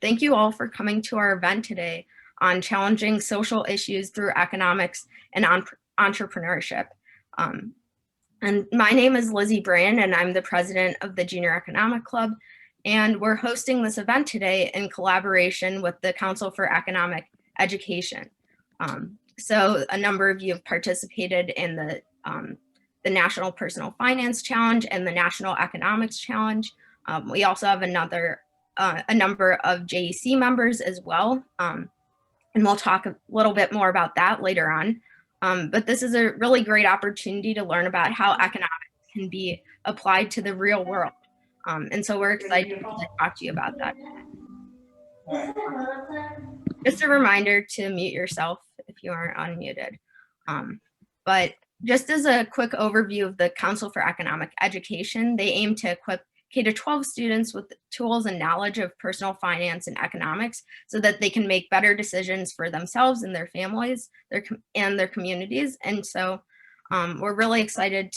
Thank you all for coming to our event today on challenging social issues through economics and entrepreneurship. And my name is Lizzie Brand, and I'm the president of the Junior Economic Club. And we're hosting this event today in collaboration with the Council for Economic Education. So a number of you have participated in the National Personal Finance Challenge and the National Economics Challenge. We also have a number of JEC members as well. And we'll talk a little bit more about that later on. But this is a really great opportunity to learn about how economics can be applied to the real world. And so we're excited to talk to you about that. Just a reminder to mute yourself if you aren't unmuted. But just as a quick overview of the Council for Economic Education, they aim to equip K-12 students with tools and knowledge of personal finance and economics so that they can make better decisions for themselves and their families and their communities. And so we're really excited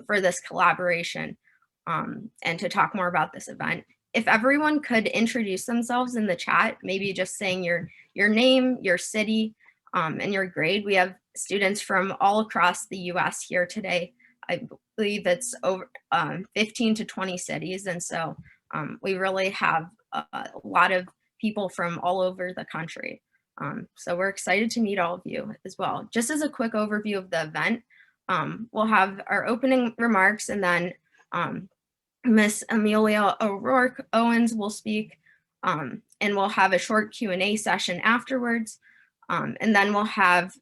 for this collaboration and to talk more about this event. If everyone could introduce themselves in the chat, maybe just saying your name, your city, and your grade. We have students from all across the US here today. I believe it's over 15 to 20 cities. And so we really have a lot of people from all over the country. So we're excited to meet all of you as well. Just as a quick overview of the event, we'll have our opening remarks, and then Miss Amelia O'Rourke Owens will speak, and we'll have a short Q&A session afterwards. And then we'll have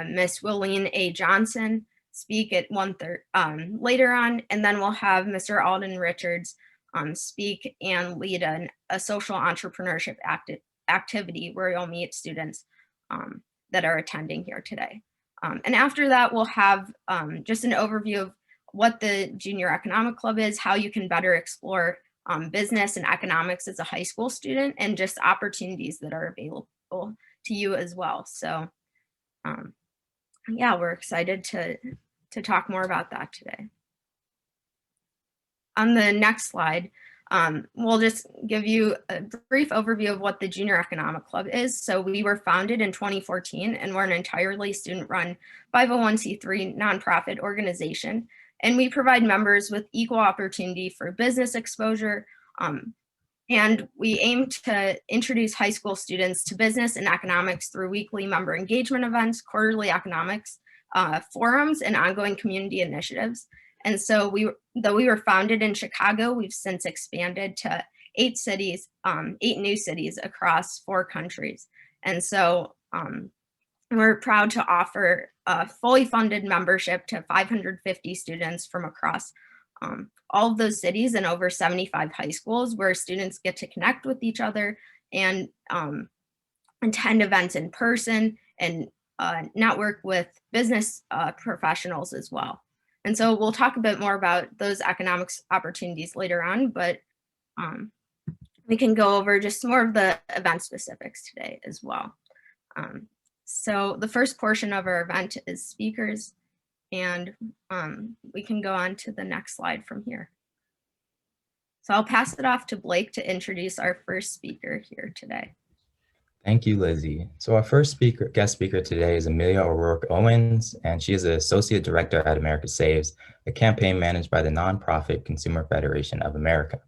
Miss Willene A Johnson speak at 1:30 later on, and then we'll have Mr. Alden Richards speak and lead a social entrepreneurship activity where you'll meet students that are attending here today. And after that, we'll have just an overview of what the Junior Economic Club is, how you can better explore business and economics as a high school student, and just opportunities that are available to you as well. So yeah, we're excited to talk more about that today. On the next slide, we'll just give you a brief overview of what the Junior Economic Club is. So we were founded in 2014, and we're an entirely student-run 501c3 nonprofit organization. And we provide members with equal opportunity for business exposure. And we aim to introduce high school students to business and economics through weekly member engagement events, quarterly economics forums, and ongoing community initiatives. And so though we were founded in Chicago, we've since expanded to 8 new cities across 4 countries. And so we're proud to offer a fully funded membership to 550 students from across all of those cities and over 75 high schools, where students get to connect with each other and attend events in person and network with business professionals as well. And so we'll talk a bit more about those economics opportunities later on, but we can go over just more of the event specifics today as well. So the first portion of our event is speakers, and we can go on to the next slide from here. So I'll pass it off to Blake to introduce our first speaker here today. Thank you, Lizzie. So our first guest speaker today is Amelia O'Rourke Owens, and she is the Associate Director at America Saves, a campaign managed by the nonprofit Consumer Federation of America.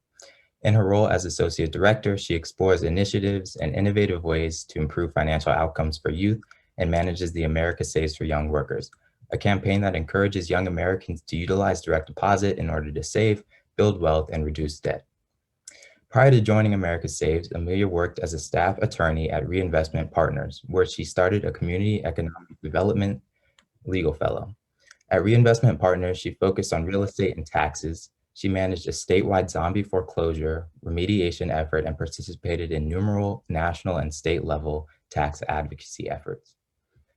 In her role as Associate Director, she explores initiatives and innovative ways to improve financial outcomes for youth and manages the America Saves for Young Workers, a campaign that encourages young Americans to utilize direct deposit in order to save, build wealth, and reduce debt. Prior to joining America Saves, Amelia worked as a staff attorney at Reinvestment Partners, where she started a community economic development legal fellow. At Reinvestment Partners, she focused on real estate and taxes. She managed a statewide zombie foreclosure remediation effort and participated in numerous national and state level tax advocacy efforts.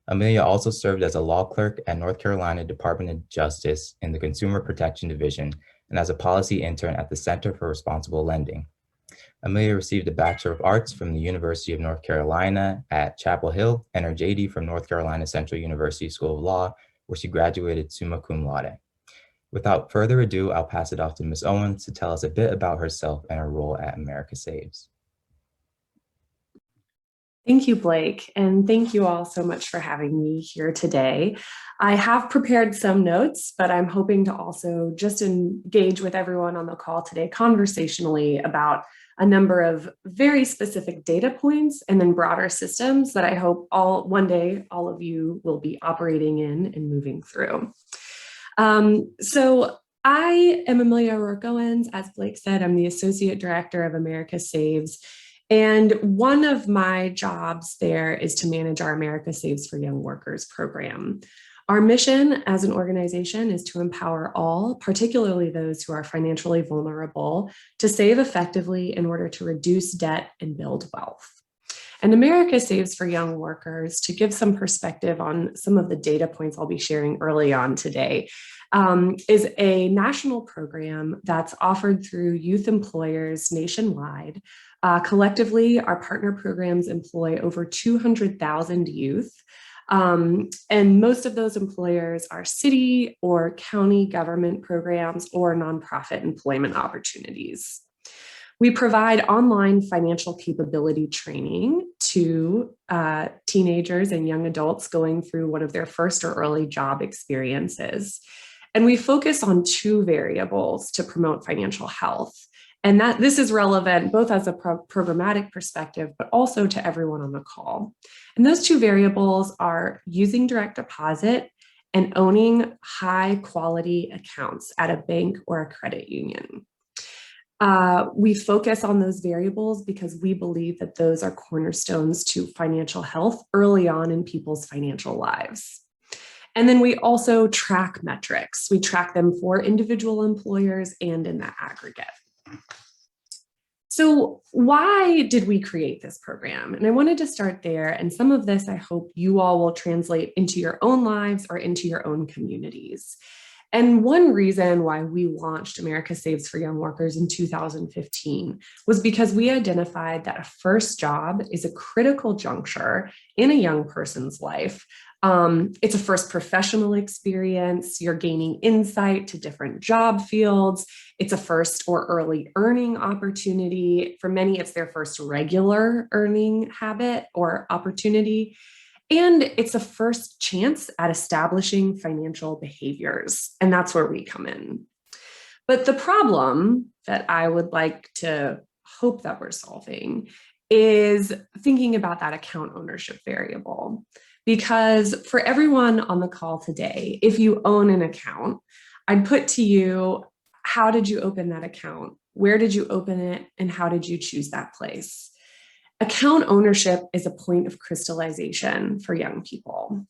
Amelia also served as a law clerk at North Carolina Department of Justice in the Consumer Protection Division and as a policy intern at the Center for Responsible Lending. Amelia received a Bachelor of Arts from the University of North Carolina at Chapel Hill and her JD from North Carolina Central University School of Law, where she graduated summa cum laude. Without further ado, I'll pass it off to Ms. Owens to tell us a bit about herself and her role at America Saves. Thank you, Blake, and thank you all so much for having me here today. I have prepared some notes, but I'm hoping to also just engage with everyone on the call today conversationally about a number of very specific data points and then broader systems that I hope one day all of you will be operating in and moving through. So I am Amelia O'Rourke Owens. As Blake said, I'm the Associate Director of America Saves. And one of my jobs there is to manage our America Saves for Young Workers program. Our mission as an organization is to empower all, particularly those who are financially vulnerable, to save effectively in order to reduce debt and build wealth. And America Saves for Young Workers, to give some perspective on some of the data points I'll be sharing early on today, is a national program that's offered through youth employers nationwide. Collectively, our partner programs employ over 200,000 youth. And most of those employers are city or county government programs or nonprofit employment opportunities. We provide online financial capability training to teenagers and young adults going through one of their first or early job experiences. And we focus on two variables to promote financial health. And this is relevant both as a programmatic perspective, but also to everyone on the call. And those two variables are using direct deposit and owning high quality accounts at a bank or a credit union. We focus on those variables because we believe that those are cornerstones to financial health early on in people's financial lives. And then we also track metrics. We track them for individual employers and in the aggregate. So why did we create this program? And I wanted to start there. And some of this, I hope you all will translate into your own lives or into your own communities. And one reason why we launched America Saves for Young Workers in 2015 was because we identified that a first job is a critical juncture in a young person's life. It's a first professional experience. You're gaining insight to different job fields. It's a first or early earning opportunity. For many, it's their first regular earning habit or opportunity. And it's a first chance at establishing financial behaviors. And that's where we come in. But the problem that I would like to hope that we're solving is thinking about that account ownership variable. Because for everyone on the call today, if you own an account, I'd put to you, how did you open that account? Where did you open it? And how did you choose that place? Account ownership is a point of crystallization for young people.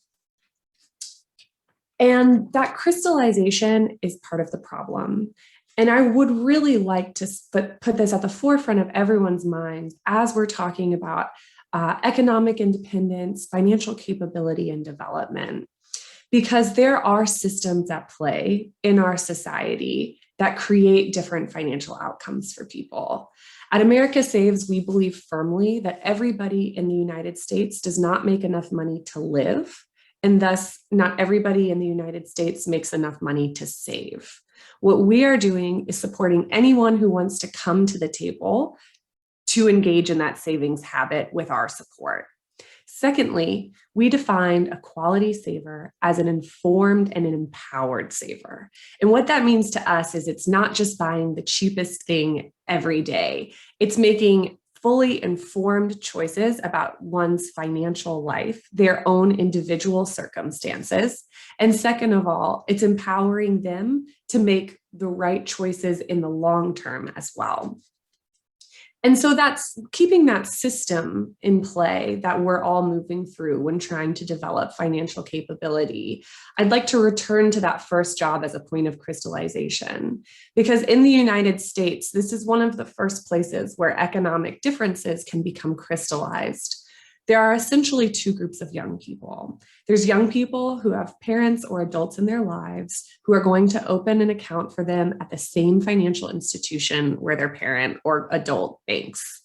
And that crystallization is part of the problem. And I would really like to put this at the forefront of everyone's minds as we're talking about economic independence, financial capability, and development. Because there are systems at play in our society that create different financial outcomes for people. At America Saves, we believe firmly that everybody in the United States does not make enough money to live, and thus not everybody in the United States makes enough money to save. What we are doing is supporting anyone who wants to come to the table to engage in that savings habit with our support. Secondly, we defined a quality saver as an informed and an empowered saver. And what that means to us is it's not just buying the cheapest thing every day. It's making fully informed choices about one's financial life, their own individual circumstances. And second of all, it's empowering them to make the right choices in the long term as well. And so that's keeping that system in play that we're all moving through when trying to develop financial capability. I'd like to return to that first job as a point of crystallization, because in the United States, this is one of the first places where economic differences can become crystallized. There are essentially two groups of young people. There's young people who have parents or adults in their lives who are going to open an account for them at the same financial institution where their parent or adult banks.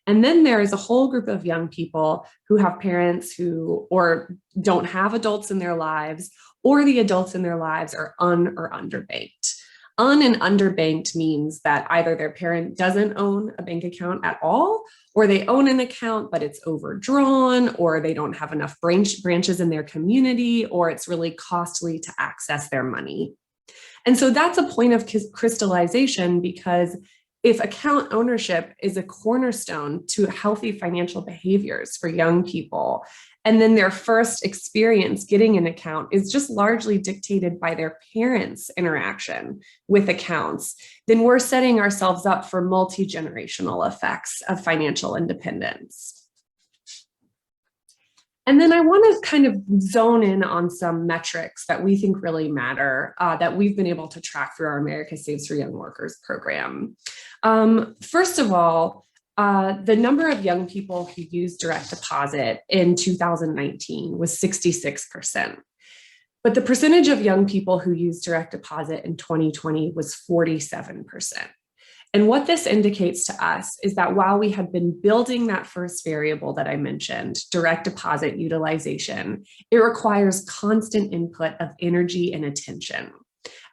And then there is a whole group of young people who have parents who or don't have adults in their lives, or the adults in their lives are or underbanked. Un and underbanked means that either their parent doesn't own a bank account at all, or they own an account, but it's overdrawn, or they don't have enough branches in their community, or it's really costly to access their money. And so that's a point of crystallization, because if account ownership is a cornerstone to healthy financial behaviors for young people, and then their first experience getting an account is just largely dictated by their parents' interaction with accounts, then we're setting ourselves up for multi-generational effects of financial independence. And then I want to kind of zone in on some metrics that we think really matter, that we've been able to track through our America Saves for Young Workers program. First of all, the number of young people who used direct deposit in 2019 was 66%. But the percentage of young people who used direct deposit in 2020 was 47%. And what this indicates to us is that while we had been building that first variable that I mentioned, direct deposit utilization, it requires constant input of energy and attention.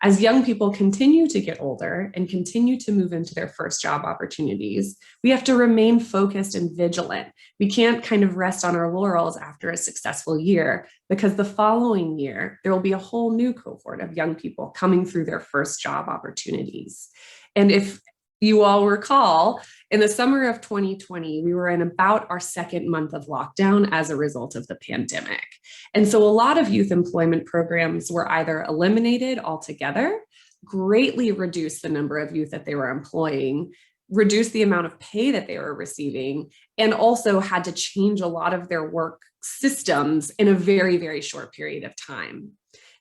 As young people continue to get older and continue to move into their first job opportunities, we have to remain focused and vigilant. We can't kind of rest on our laurels after a successful year, because the following year, there will be a whole new cohort of young people coming through their first job opportunities. And if you all recall, in the summer of 2020, we were in about our second month of lockdown as a result of the pandemic. And so a lot of youth employment programs were either eliminated altogether, greatly reduced the number of youth that they were employing, reduced the amount of pay that they were receiving, and also had to change a lot of their work systems in a very, very short period of time.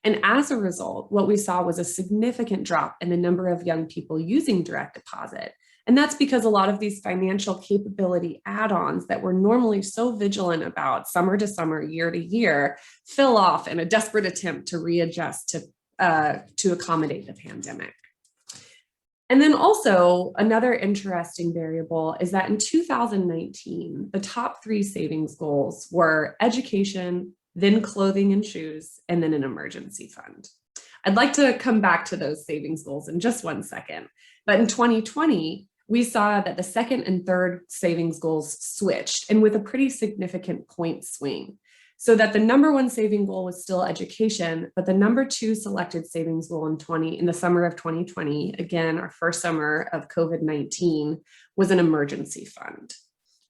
And as a result, what we saw was a significant drop in the number of young people using direct deposit. And that's because a lot of these financial capability add-ons that we're normally so vigilant about summer to summer, year to year, fell off in a desperate attempt to readjust to accommodate the pandemic. And then also another interesting variable is that in 2019, the top 3 savings goals were education, then clothing and shoes, and then an emergency fund. I'd like to come back to those savings goals in just one second. But in 2020, we saw that the second and third savings goals switched, and with a pretty significant point swing. So that the number 1 saving goal was still education, but the number 2 selected savings goal in the summer of 2020, again, our first summer of COVID-19, was an emergency fund.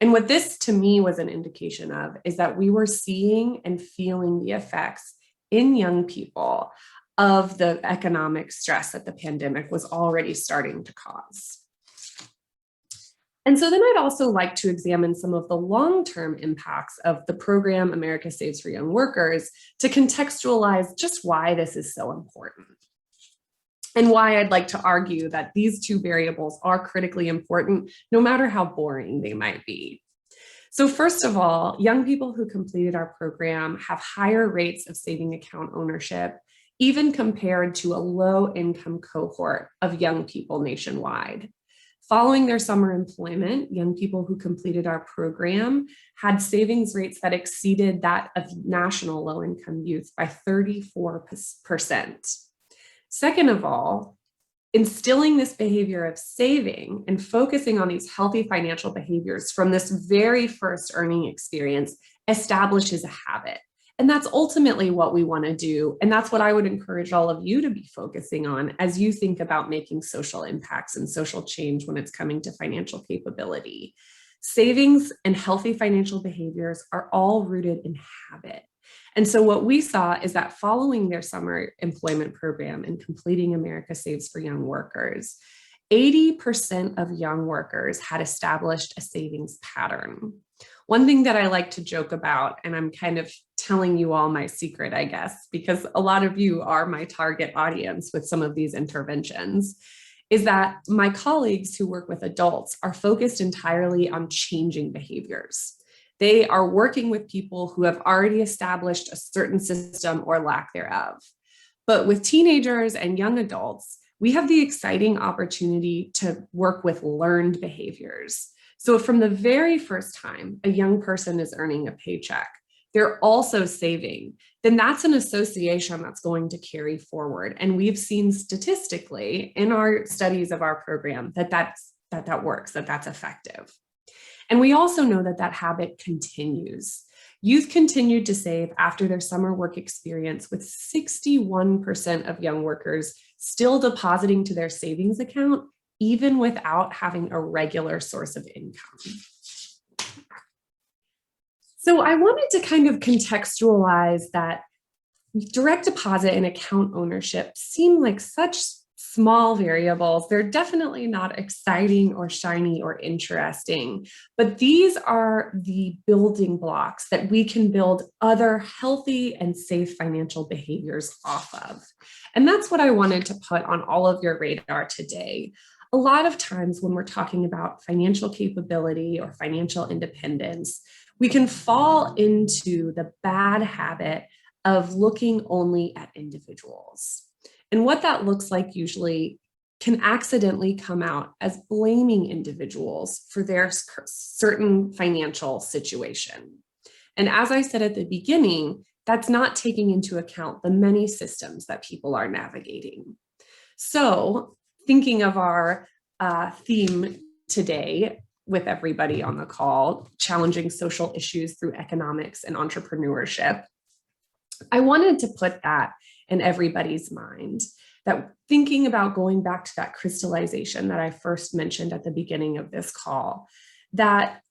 And what this to me was an indication of is that we were seeing and feeling the effects in young people of the economic stress that the pandemic was already starting to cause. And so then I'd also like to examine some of the long-term impacts of the program America Saves for Young Workers to contextualize just why this is so important, and why I'd like to argue that these 2 variables are critically important, no matter how boring they might be. So first of all, young people who completed our program have higher rates of saving account ownership, even compared to a low-income cohort of young people nationwide. Following their summer employment, young people who completed our program had savings rates that exceeded that of national low-income youth by 34%. Second of all, instilling this behavior of saving and focusing on these healthy financial behaviors from this very first earning experience establishes a habit. And that's ultimately what we want to do. And that's what I would encourage all of you to be focusing on as you think about making social impacts and social change when it's coming to financial capability. Savings and healthy financial behaviors are all rooted in habit. And so what we saw is that following their summer employment program and completing America Saves for Young Workers, 80% of young workers had established a savings pattern. One thing that I like to joke about, and I'm kind of telling you all my secret, I guess, because a lot of you are my target audience with some of these interventions, is that my colleagues who work with adults are focused entirely on changing behaviors. They are working with people who have already established a certain system or lack thereof. But with teenagers and young adults, we have the exciting opportunity to work with learned behaviors. So from the very first time a young person is earning a paycheck, they're also saving, then that's an association that's going to carry forward. And we've seen statistically in our studies of our program that that works, that's effective. And we also know that that habit continues. Youth continued to save after their summer work experience, with 61% of young workers still depositing to their savings account, even without having a regular source of income. So I wanted to kind of contextualize that direct deposit and account ownership seem like such small variables. They're definitely not exciting or shiny or interesting, but these are the building blocks that we can build other healthy and safe financial behaviors off of. And that's what I wanted to put on all of your radar today. A lot of times when we're talking about financial capability or financial independence, we can fall into the bad habit of looking only at individuals. And what that looks like usually can accidentally come out as blaming individuals for their certain financial situation. And as I said at the beginning, that's not taking into account the many systems that people are navigating. So thinking of our theme today with everybody on the call, challenging social issues through economics and entrepreneurship, I wanted to put that in everybody's mind, that thinking about going back to that crystallization that I first mentioned at the beginning of this call, that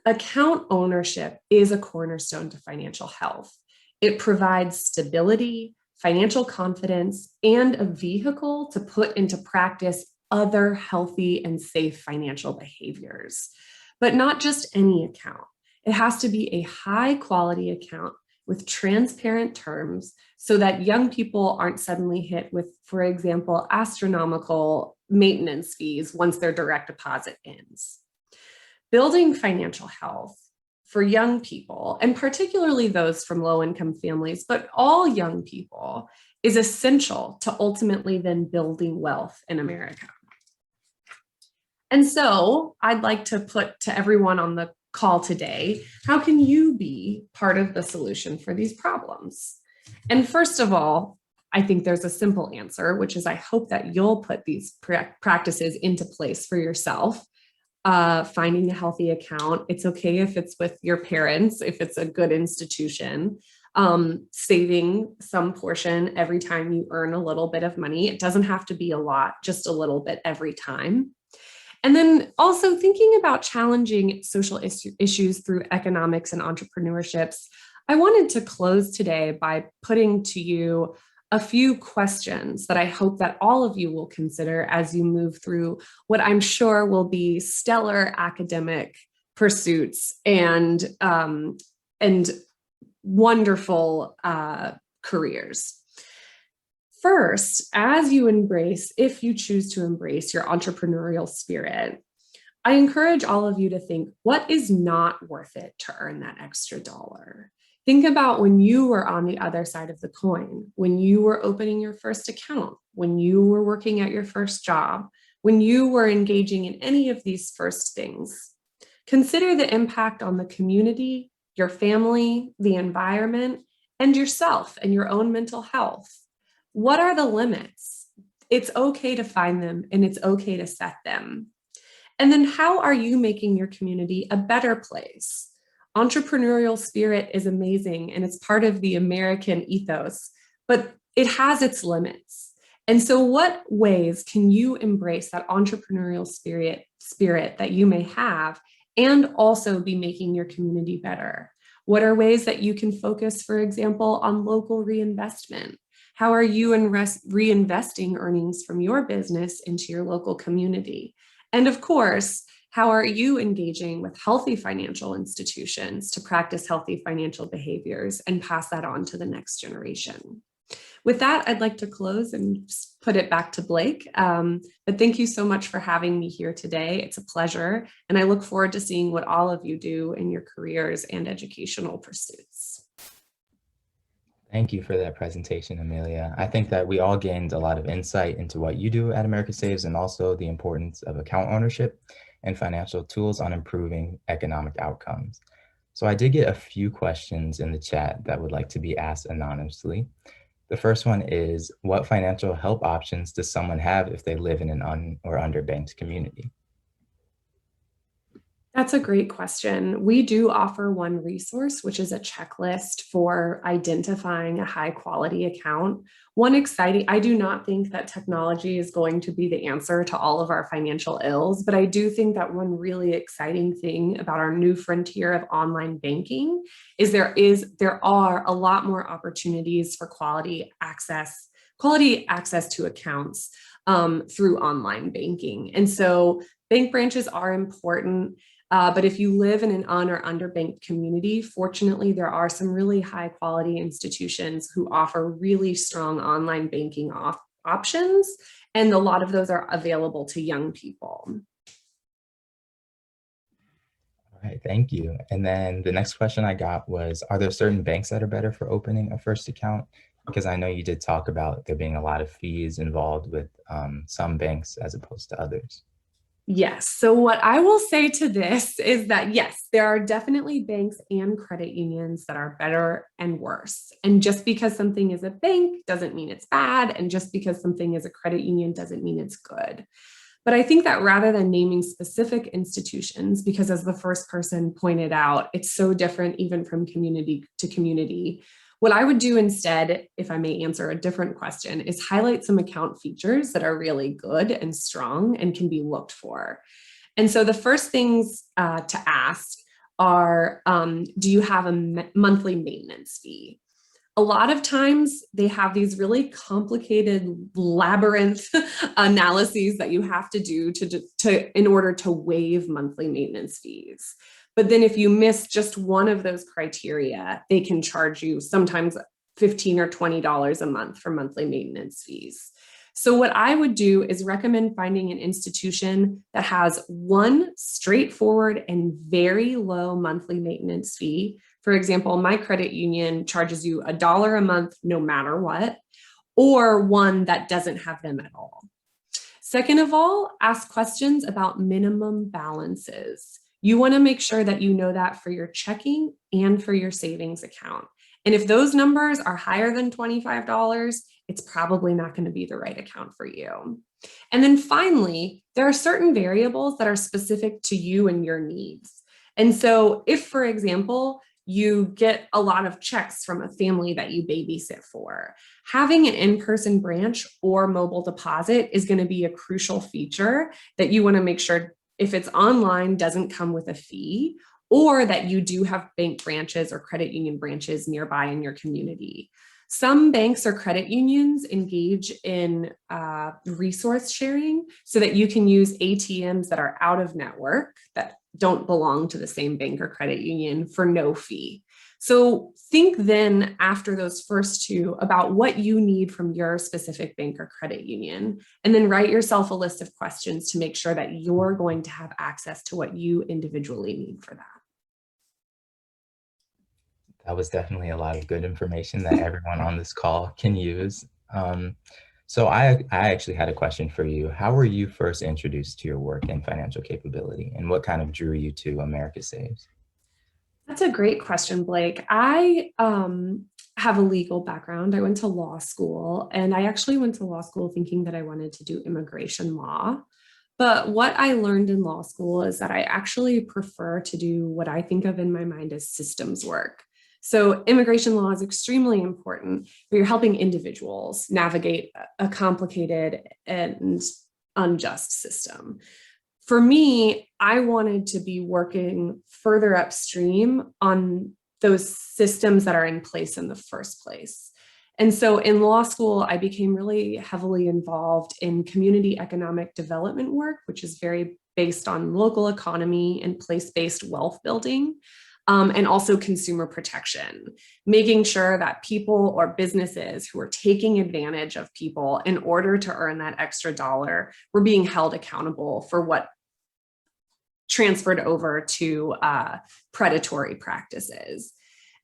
account ownership is a cornerstone to financial health. It provides stability, financial confidence, and a vehicle to put into practice other healthy and safe financial behaviors. But not just any account. It has to be a high quality account with transparent terms so that young people aren't suddenly hit with, for example, astronomical maintenance fees once their direct deposit ends. Building financial health for young people, and particularly those from low-income families, but all young people, is essential to ultimately then building wealth in America. And so I'd like to put to everyone on the call today, how can you be part of the solution for these problems? And first of all, I think there's a simple answer, which is I hope that you'll put these practices into place for yourself. Finding a healthy account. It's okay if it's with your parents, if it's a good institution. Saving some portion every time you earn a little bit of money. It doesn't have to be a lot, just a little bit every time. And then also thinking about challenging social issues through economics and entrepreneurships. I wanted to close today by putting to you a few questions that I hope that all of you will consider as you move through what I'm sure will be stellar academic pursuits and wonderful careers. First, as you embrace, if you choose to embrace your entrepreneurial spirit, I encourage all of you to think, what is not worth it to earn that extra dollar? Think about when you were on the other side of the coin, when you were opening your first account, when you were working at your first job, when you were engaging in any of these first things. Consider the impact on the community, your family, the environment, and yourself and your own mental health. What are the limits? It's okay to find them and it's okay to set them. And then how are you making your community a better place? Entrepreneurial spirit is amazing and it's part of the American ethos, but it has its limits. And so what ways can you embrace that entrepreneurial spirit that you may have and also be making your community better? What are ways that you can focus, for example, on local reinvestment? How are you reinvesting earnings from your business into your local community? And of course, how are you engaging with healthy financial institutions to practice healthy financial behaviors and pass that on to the next generation? With that, I'd like to close and put it back to Blake. But thank you so much for having me here today. It's a pleasure. And I look forward to seeing what all of you do in your careers and educational pursuits. Thank you for that presentation, Amelia. I think that we all gained a lot of insight into what you do at America Saves and also the importance of account ownership and financial tools on improving economic outcomes. So I did get a few questions in the chat that would like to be asked anonymously. The first one is, what financial help options does someone have if they live in an or underbanked community? That's a great question. We do offer one resource, which is a checklist for identifying a high quality account. I do not think that technology is going to be the answer to all of our financial ills, but I do think that one really exciting thing about our new frontier of online banking is there are a lot more opportunities for quality access to accounts through online banking. And so bank branches are important. But if you live in an or underbanked community, fortunately, there are some really high quality institutions who offer really strong online banking options. And a lot of those are available to young people. All right, thank you. And then the next question I got was, are there certain banks that are better for opening a first account? Because I know you did talk about there being a lot of fees involved with some banks as opposed to others. Yes. So what I will say to this is that, yes, there are definitely banks and credit unions that are better and worse. And just because something is a bank doesn't mean it's bad. And just because something is a credit union doesn't mean it's good. But I think that rather than naming specific institutions, because as the first person pointed out, it's so different even from community to community, what I would do instead, if I may answer a different question, is highlight some account features that are really good and strong and can be looked for. And so the first things to ask are, do you have a monthly maintenance fee? A lot of times they have these really complicated labyrinth analyses that you have to do in order to waive monthly maintenance fees. But then if you miss just one of those criteria, they can charge you sometimes $15 or $20 a month for monthly maintenance fees. So what I would do is recommend finding an institution that has one straightforward and very low monthly maintenance fee. For example, my credit union charges you $1 a month no matter what, or one that doesn't have them at all. Second of all, ask questions about minimum balances. You want to make sure that you know that for your checking and for your savings account. And if those numbers are higher than $25, it's probably not going to be the right account for you. And then finally, there are certain variables that are specific to you and your needs. And so if, for example, you get a lot of checks from a family that you babysit for, having an in-person branch or mobile deposit is going to be a crucial feature that you want to make sure, if it's online, doesn't come with a fee, or that you do have bank branches or credit union branches nearby in your community. Some banks or credit unions engage in resource sharing so that you can use ATMs that are out of network, that don't belong to the same bank or credit union, for no fee. So think then, after those first two, about what you need from your specific bank or credit union, and then write yourself a list of questions to make sure that you're going to have access to what you individually need for that. That was definitely a lot of good information that everyone on this call can use. So I actually had a question for you. How were you first introduced to your work in financial capability, and what kind of drew you to America Saves? That's a great question, Blake. I have a legal background. I went to law school, and I actually went to law school thinking that I wanted to do immigration law. But what I learned in law school is that I actually prefer to do what I think of in my mind as systems work. So immigration law is extremely important, but you're helping individuals navigate a complicated and unjust system. For me, I wanted to be working further upstream on those systems that are in place in the first place. And so in law school, I became really heavily involved in community economic development work, which is very based on local economy and place-based wealth building. And also consumer protection, making sure that people or businesses who are taking advantage of people in order to earn that extra dollar were being held accountable for what transferred over to predatory practices.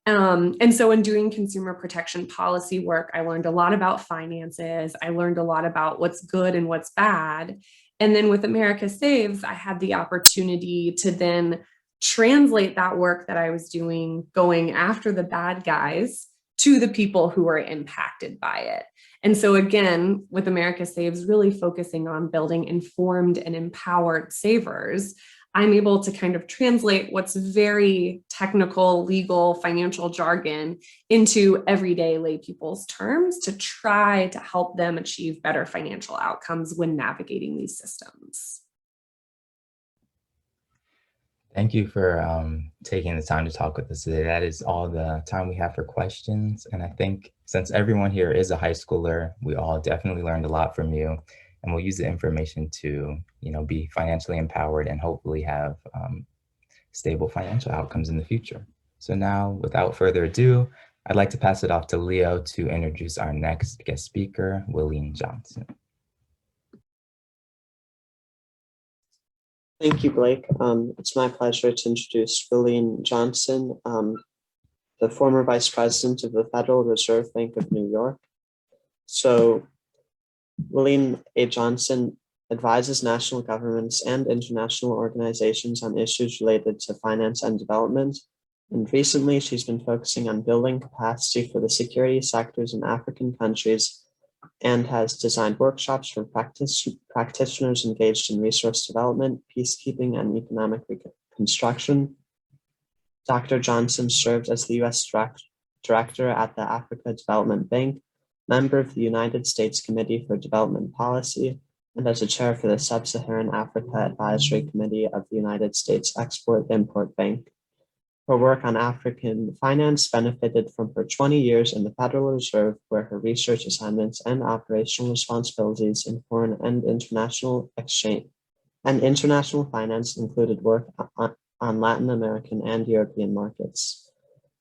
And so in doing consumer protection policy work, I learned a lot about finances. I learned a lot about what's good and what's bad. And then with America Saves, I had the opportunity to then translate that work that I was doing, going after the bad guys, to the people who are impacted by it. And so again, with America Saves really focusing on building informed and empowered savers, I'm able to kind of translate what's very technical, legal, financial jargon into everyday lay people's terms to try to help them achieve better financial outcomes when navigating these systems. Thank you for taking the time to talk with us today. That is all the time we have for questions. And I think since everyone here is a high schooler, we all definitely learned a lot from you. And we'll use the information to, be financially empowered and hopefully have stable financial outcomes in the future. So now, without further ado, I'd like to pass it off to Leo to introduce our next guest speaker, Willene Johnson. Thank you, Blake. It's my pleasure to introduce Willene Johnson, the former Vice President of the Federal Reserve Bank of New York. So Willene A. Johnson advises national governments and international organizations on issues related to finance and development. And recently, she's been focusing on building capacity for the security sectors in African countries and has designed workshops for practitioners engaged in resource development, peacekeeping, and economic reconstruction. Dr. Johnson served as the U.S. Director at the Africa Development Bank, member of the United States Committee for Development Policy, and as a chair for the Sub-Saharan Africa Advisory Committee of the United States Export-Import Bank. Her work on African finance benefited from her 20 years in the Federal Reserve, where her research assignments and operational responsibilities in foreign and international exchange and international finance included work on Latin American and European markets.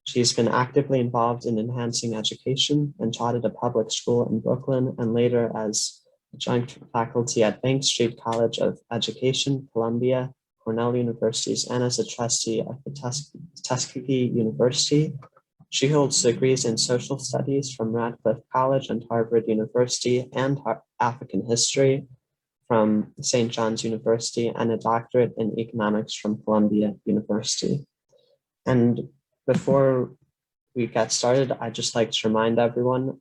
She's been actively involved in enhancing education and taught at a public school in Brooklyn and later as adjunct faculty at Bank Street College of Education, Columbia, Cornell universities, and as a trustee of the Tuskegee University. She holds degrees in social studies from Radcliffe College and Harvard University and African history from St. John's University and a doctorate in economics from Columbia University. And before we get started, I'd just like to remind everyone,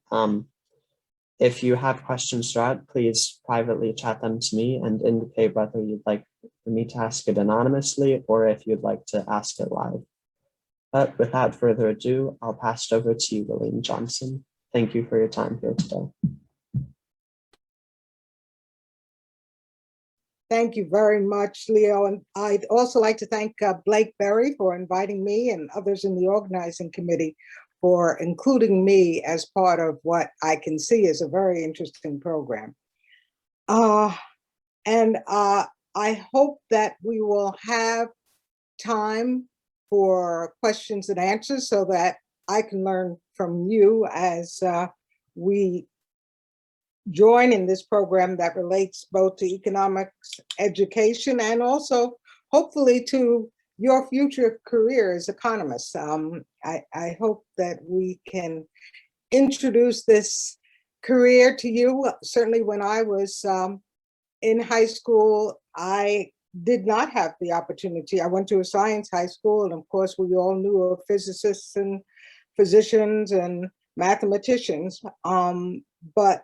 if you have questions throughout, please privately chat them to me and indicate whether you'd like for me to ask it anonymously or if you'd like to ask it live. But without further ado, I'll pass it over to you, Willene Johnson. Thank you for your time here today. Thank you very much, Leo. And I'd also like to thank Blake Berry for inviting me and others in the organizing committee for including me as part of what I can see as a very interesting program. I hope that we will have time for questions and answers so that I can learn from you as we join in this program that relates both to economics education and also hopefully to your future career as economists. I hope that we can introduce this career to you. Certainly when I was in high school, I did not have the opportunity. I went to a science high school, and of course we all knew of physicists and physicians and mathematicians, but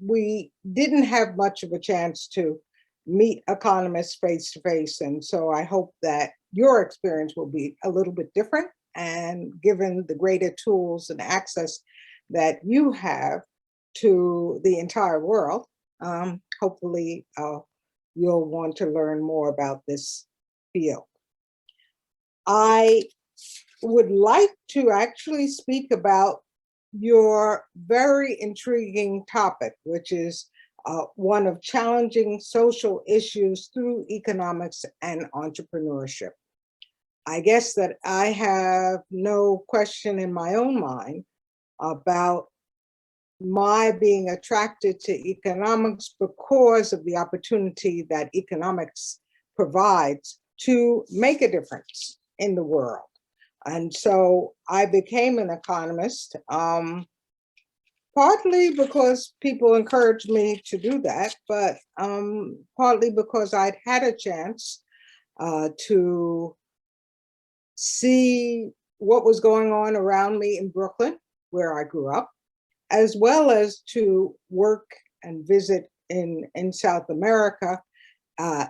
we didn't have much of a chance to meet economists face to face. And so I hope that your experience will be a little bit different, and given the greater tools and access that you have to the entire world, hopefully you'll want to learn more about this field. I would like to actually speak about your very intriguing topic, which is one of challenging social issues through economics and entrepreneurship. I guess that I have no question in my own mind about my being attracted to economics because of the opportunity that economics provides to make a difference in the world. And so I became an economist, partly because people encouraged me to do that, but partly because I'd had a chance to see what was going on around me in Brooklyn, where I grew up, as well as to work and visit in South America,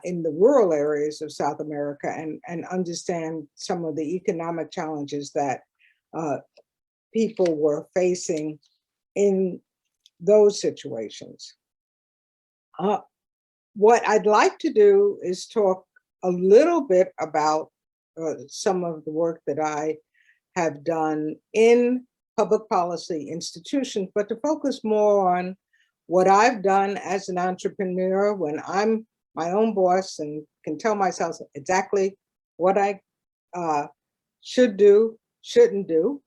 in the rural areas of South America, and understand some of the economic challenges that people were facing in those situations. What I'd like to do is talk a little bit about some of the work that I have done in public policy institutions, but to focus more on what I've done as an entrepreneur when I'm my own boss and can tell myself exactly what I should do, shouldn't do,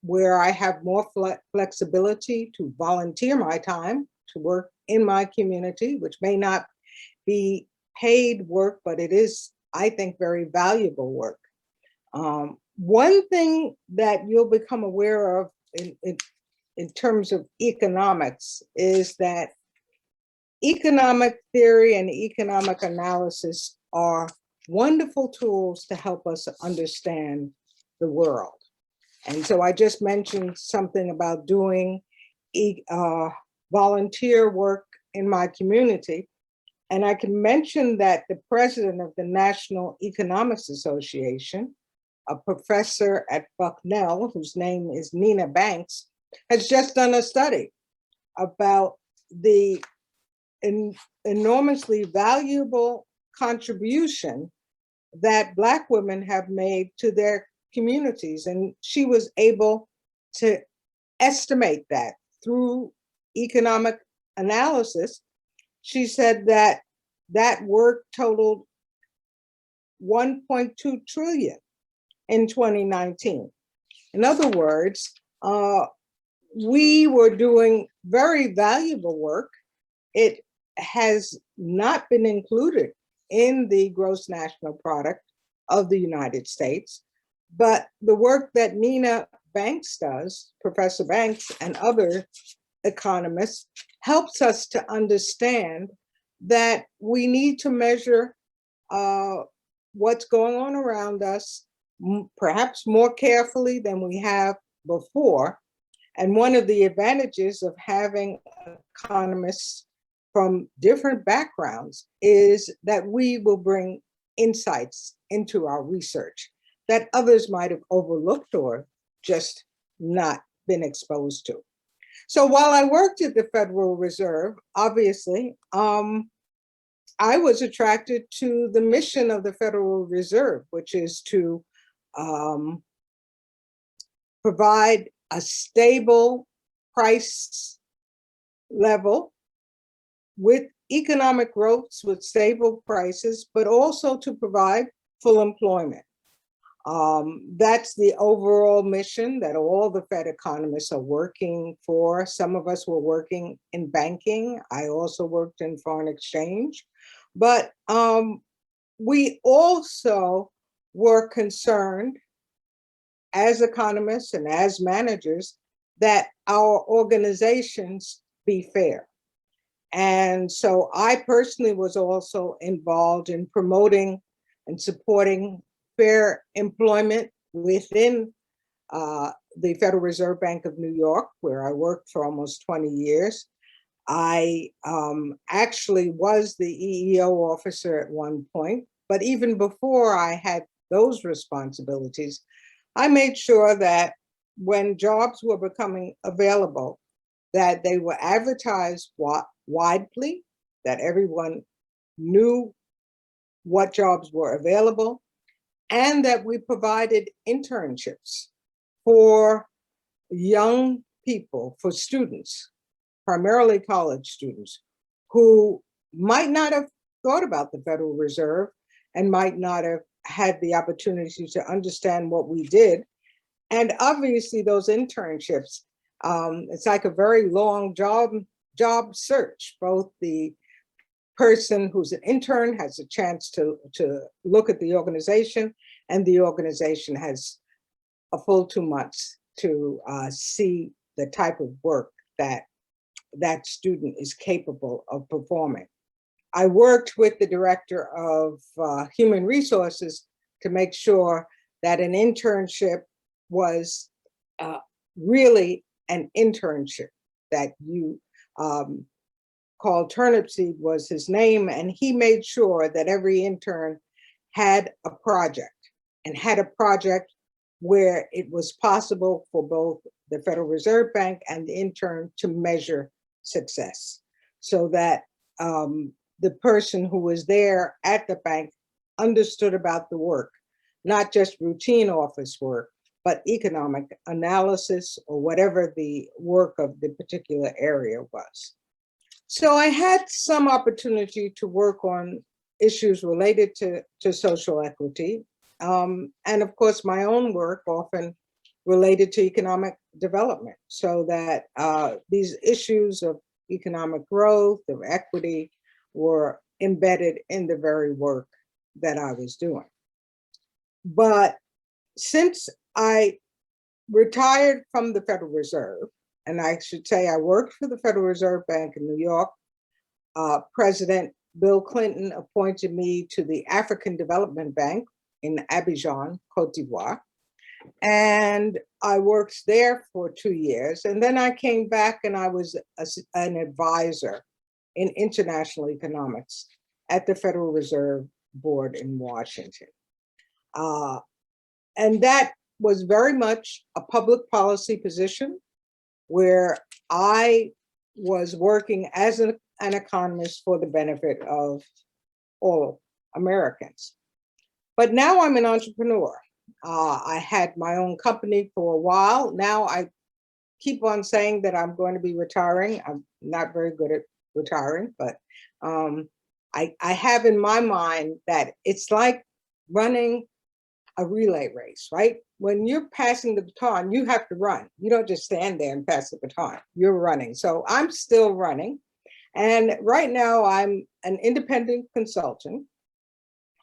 where I have more flexibility to volunteer my time to work in my community, which may not be paid work, but it is, I think, very valuable work. One thing that you'll become aware of in terms of economics is that economic theory and economic analysis are wonderful tools to help us understand the world. And so I just mentioned something about doing volunteer work in my community. And I can mention that the president of the National Economics Association, a professor at Bucknell, whose name is Nina Banks, has just done a study about the enormously valuable contribution that Black women have made to their communities. And she was able to estimate that through economic analysis. She said that that work totaled 1.2 trillion in 2019. In other words, we were doing very valuable work. It has not been included in the gross national product of the United States, but the work that Nina Banks does, Professor Banks and other economists, helps us to understand that we need to measure what's going on around us, perhaps more carefully than we have before. And one of the advantages of having economists from different backgrounds is that we will bring insights into our research that others might have overlooked or just not been exposed to. So while I worked at the Federal Reserve, obviously, I was attracted to the mission of the Federal Reserve, which is to provide a stable price level with economic growth, with stable prices, but also to provide full employment. That's the overall mission that all the Fed economists are working for. Some of us were working in banking. I also worked in foreign exchange. But we also were concerned as economists and as managers that our organizations be fair. And so I personally was also involved in promoting and supporting fair employment within the Federal Reserve Bank of New York, where I worked for almost 20 years. I actually was the EEO officer at one point, but even before I had those responsibilities, I made sure that when jobs were becoming available, that they were advertised widely, that everyone knew what jobs were available, and that we provided internships for young people, for students, primarily college students, who might not have thought about the Federal Reserve and might not have had the opportunity to understand what we did. And obviously those internships, it's like a very long job search. Both the person who's an intern has a chance to look at the organization, and the organization has a full 2 months to see the type of work that that student is capable of performing. I worked with the director of human resources to make sure that an internship was really an internship, that you called Turnipseed was his name, and he made sure that every intern had a project, and had a project where it was possible for both the Federal Reserve Bank and the intern to measure success, so that the person who was there at the bank understood about the work, not just routine office work, but economic analysis or whatever the work of the particular area was. So I had some opportunity to work on issues related to social equity. And of course, my own work often related to economic development, so that these issues of economic growth, of equity, were embedded in the very work that I was doing. But since I retired from the Federal Reserve, and I should say I worked for the Federal Reserve Bank in New York, President Bill Clinton appointed me to the African Development Bank in Abidjan, Cote d'Ivoire. And I worked there for 2 years. And then I came back and I was an advisor in international economics at the Federal Reserve Board in Washington. And that was very much a public policy position where I was working as an economist for the benefit of all Americans. But now I'm an entrepreneur. I had my own company for a while. Now I keep on saying that I'm going to be retiring. I'm not very good at retiring, but I have in my mind that it's like running a relay race, right? When you're passing the baton, you have to run. You don't just stand there and pass the baton. You're running. So I'm still running. And right now I'm an independent consultant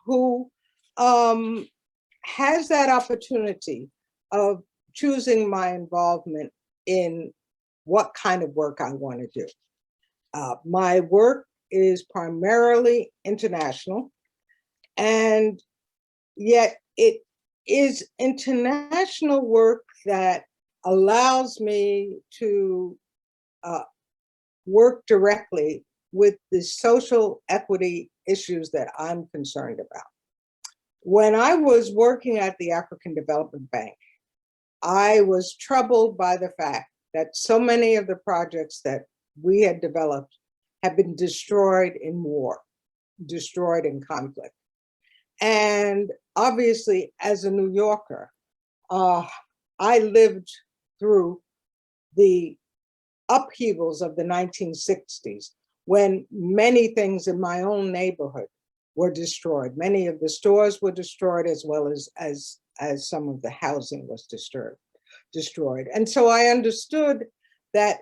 who has that opportunity of choosing my involvement in what kind of work I want to do. My work is primarily international, and yet it is international work that allows me to work directly with the social equity issues that I'm concerned about. When I was working at the African Development Bank, I was troubled by the fact that so many of the projects that we had developed have been destroyed in war, destroyed in conflict. And obviously, as a New Yorker, I lived through the upheavals of the 1960s, when many things in my own neighborhood were destroyed. Many of the stores were destroyed, as well as some of the housing was destroyed. And so I understood that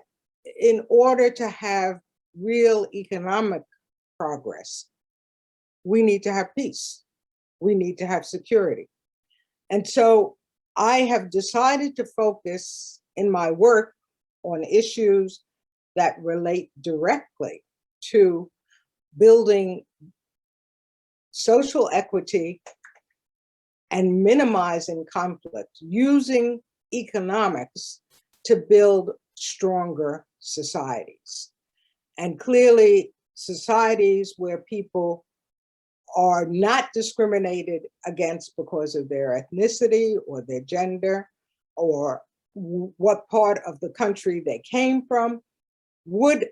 in order to have real economic progress, we need to have peace. We need to have security. And so I have decided to focus in my work on issues that relate directly to building social equity and minimizing conflict, using economics to build stronger societies. And clearly, societies where people are not discriminated against because of their ethnicity or their gender or what part of the country they came from would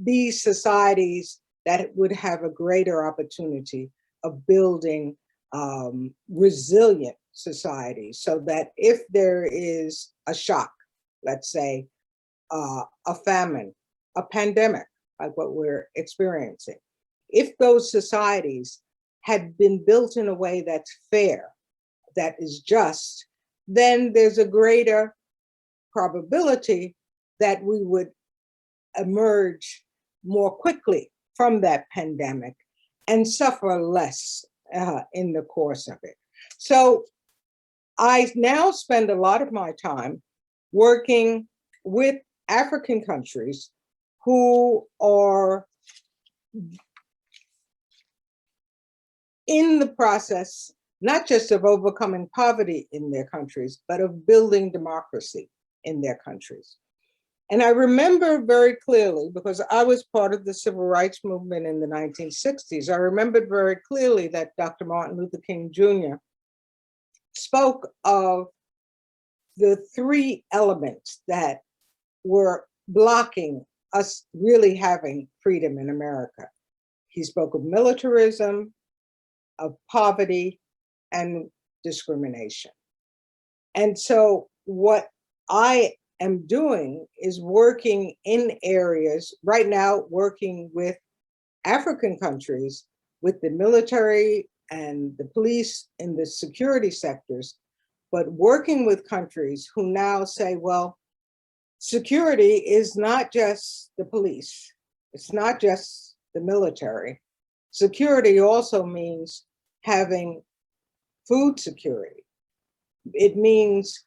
be societies that would have a greater opportunity of building resilient societies, so that if there is a shock, let's say a famine, a pandemic, like what we're experiencing, if those societies had been built in a way that's fair, that is just, then there's a greater probability that we would emerge more quickly from that pandemic and suffer less in the course of it. So I now spend a lot of my time working with African countries who are in the process not just of overcoming poverty in their countries, but of building democracy in their countries. And I remember very clearly, because I was part of the civil rights movement in the 1960s, I remembered very clearly that Dr. Martin Luther King Jr. spoke of the three elements that were blocking us really having freedom in America. He spoke of militarism, of poverty, and discrimination. And so what I am doing is working in areas, right now working with African countries, with the military and the police in the security sectors, but working with countries who now say, well, security is not just the police, it's not just the military. Security also means having food security. It means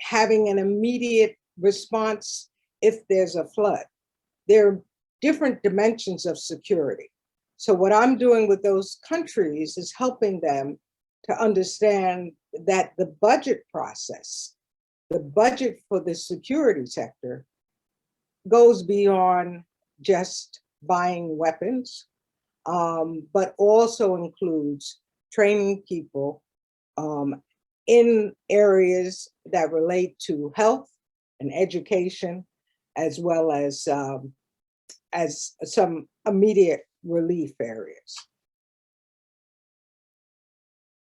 having an immediate response if there's a flood. There are different dimensions of security. So what I'm doing with those countries is helping them to understand that the budget process, the budget for the security sector, goes beyond just buying weapons, but also includes training people in areas that relate to health and education, as well as some immediate relief areas.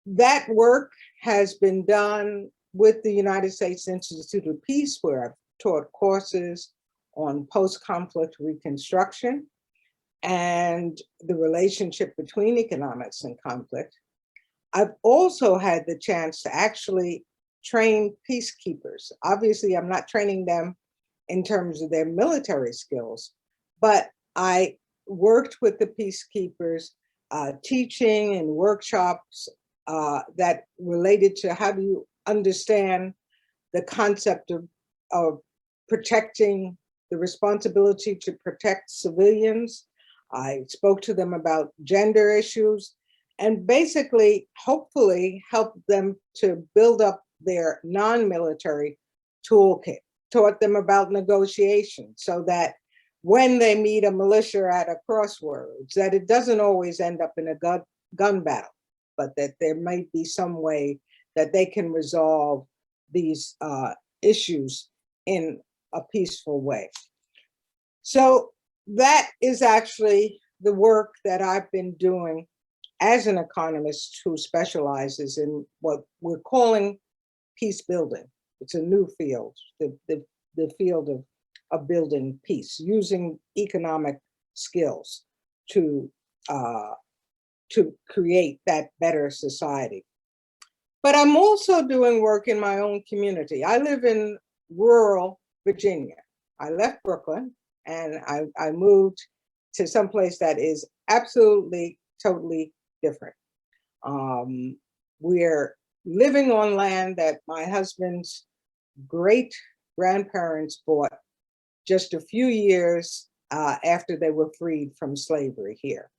That work has been done with the United States Institute of Peace, where I've taught courses on post-conflict reconstruction and the relationship between economics and conflict. I've also had the chance to actually train peacekeepers. Obviously, I'm not training them in terms of their military skills, but I worked with the peacekeepers, teaching and workshops that related to how do you understand the concept of protecting, the responsibility to protect civilians. I spoke to them about gender issues and basically, hopefully, help them to build up their non-military toolkit, taught them about negotiation so that when they meet a militia at a crossroads, that it doesn't always end up in a gun battle, but that there might be some way that they can resolve these issues in a peaceful way. So that is actually the work that I've been doing as an economist who specializes in what we're calling peace building. It's a new field, the field of building peace, using economic skills to create that better society. But I'm also doing work in my own community. I live in rural Virginia. I left Brooklyn and I moved to someplace that is absolutely, totally different. We're living on land that my husband's great grandparents bought just a few years after they were freed from slavery here.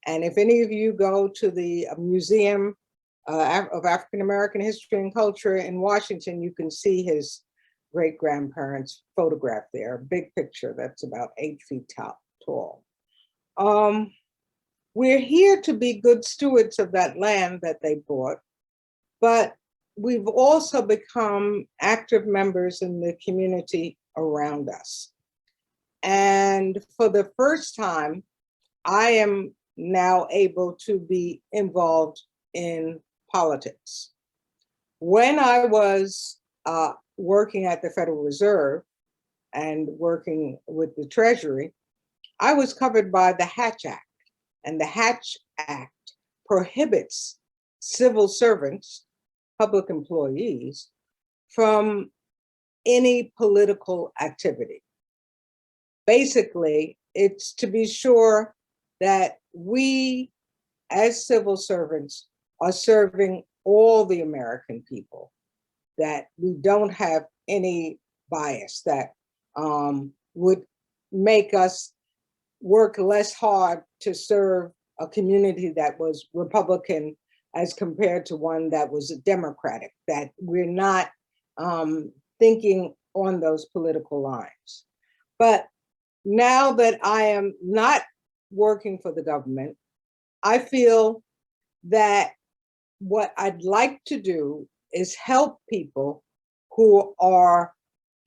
And if any of you go to the Museum of African American History and Culture in Washington, you can see his great grandparents photographed there, a big picture that's about 8 feet tall. We're here to be good stewards of that land that they bought, but we've also become active members in the community around us. And for the first time, I am now able to be involved in politics. When I was working at the Federal Reserve and working with the Treasury, I was covered by the Hatch Act. And the Hatch Act prohibits civil servants, public employees, from any political activity. Basically, it's to be sure that we, as civil servants, are serving all the American people, that we don't have any bias that would make us work less hard to serve a community that was Republican as compared to one that was democratic, that we're not thinking on those political lines. But now that I am not working for the government, I feel that what I'd like to do is help people who are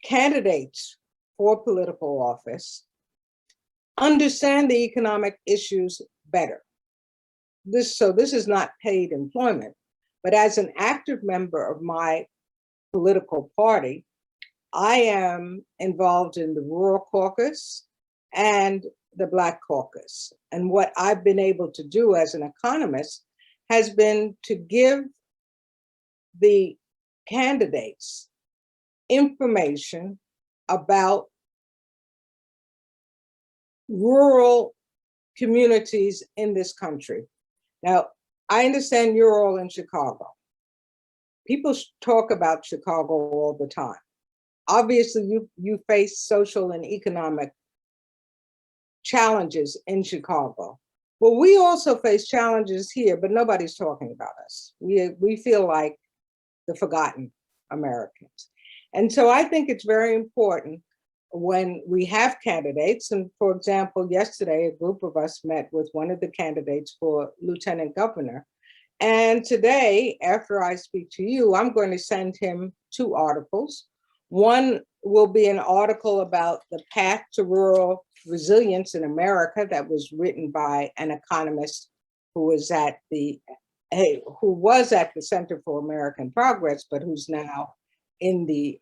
candidates for political office understand the economic issues better. This is not paid employment, but as an active member of my political party, I am involved in the Rural Caucus and the Black Caucus. And what I've been able to do as an economist has been to give the candidates information about rural communities in this country. Now, I understand you're all in Chicago. People talk about Chicago all the time. Obviously, you face social and economic challenges in Chicago. Well, we also face challenges here, but nobody's talking about us. We feel like the forgotten Americans. And so I think it's very important when we have candidates, and for example, yesterday, a group of us met with one of the candidates for lieutenant governor. And today, after I speak to you, I'm going to send him 2 articles. One will be an article about the path to rural resilience in America that was written by an economist who was at the Center for American Progress, but who's now in the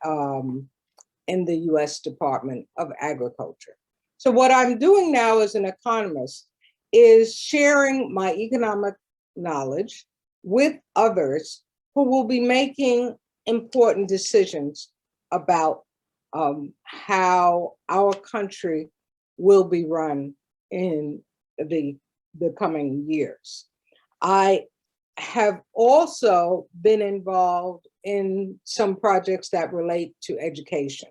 U.S. Department of Agriculture. So what I'm doing now as an economist is sharing my economic knowledge with others who will be making important decisions about how our country will be run in the coming years. I have also been involved in some projects that relate to education.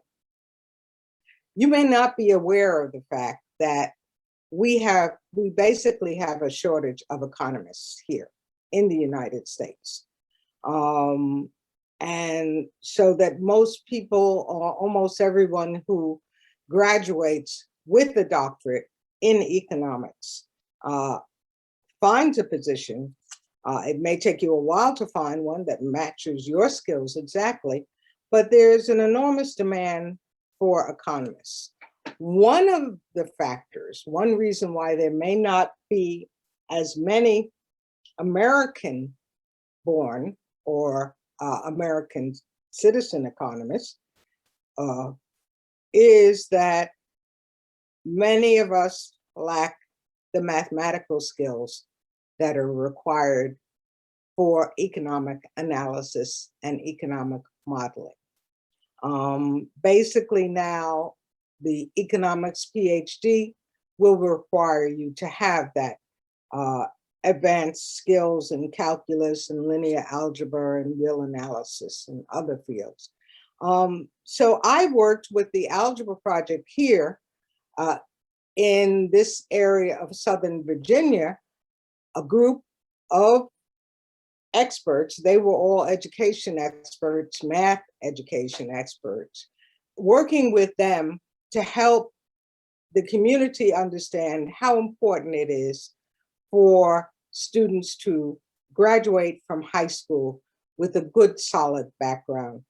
You may not be aware of the fact that we basically have a shortage of economists here in the United States. And so that most people, or almost everyone who graduates with a doctorate in economics finds a position. It may take you a while to find one that matches your skills exactly, but there's an enormous demand for economists. One of the factors, one reason why there may not be as many American born or American citizen economists is that many of us lack the mathematical skills that are required for economic analysis and economic modeling. Basically now, the economics PhD will require you to have that advanced skills in calculus and linear algebra and real analysis and other fields. So I worked with the Algebra Project here in this area of Southern Virginia, a group of experts. They were all education experts, math education experts, working with them to help the community understand how important it is for students to graduate from high school with a good, solid background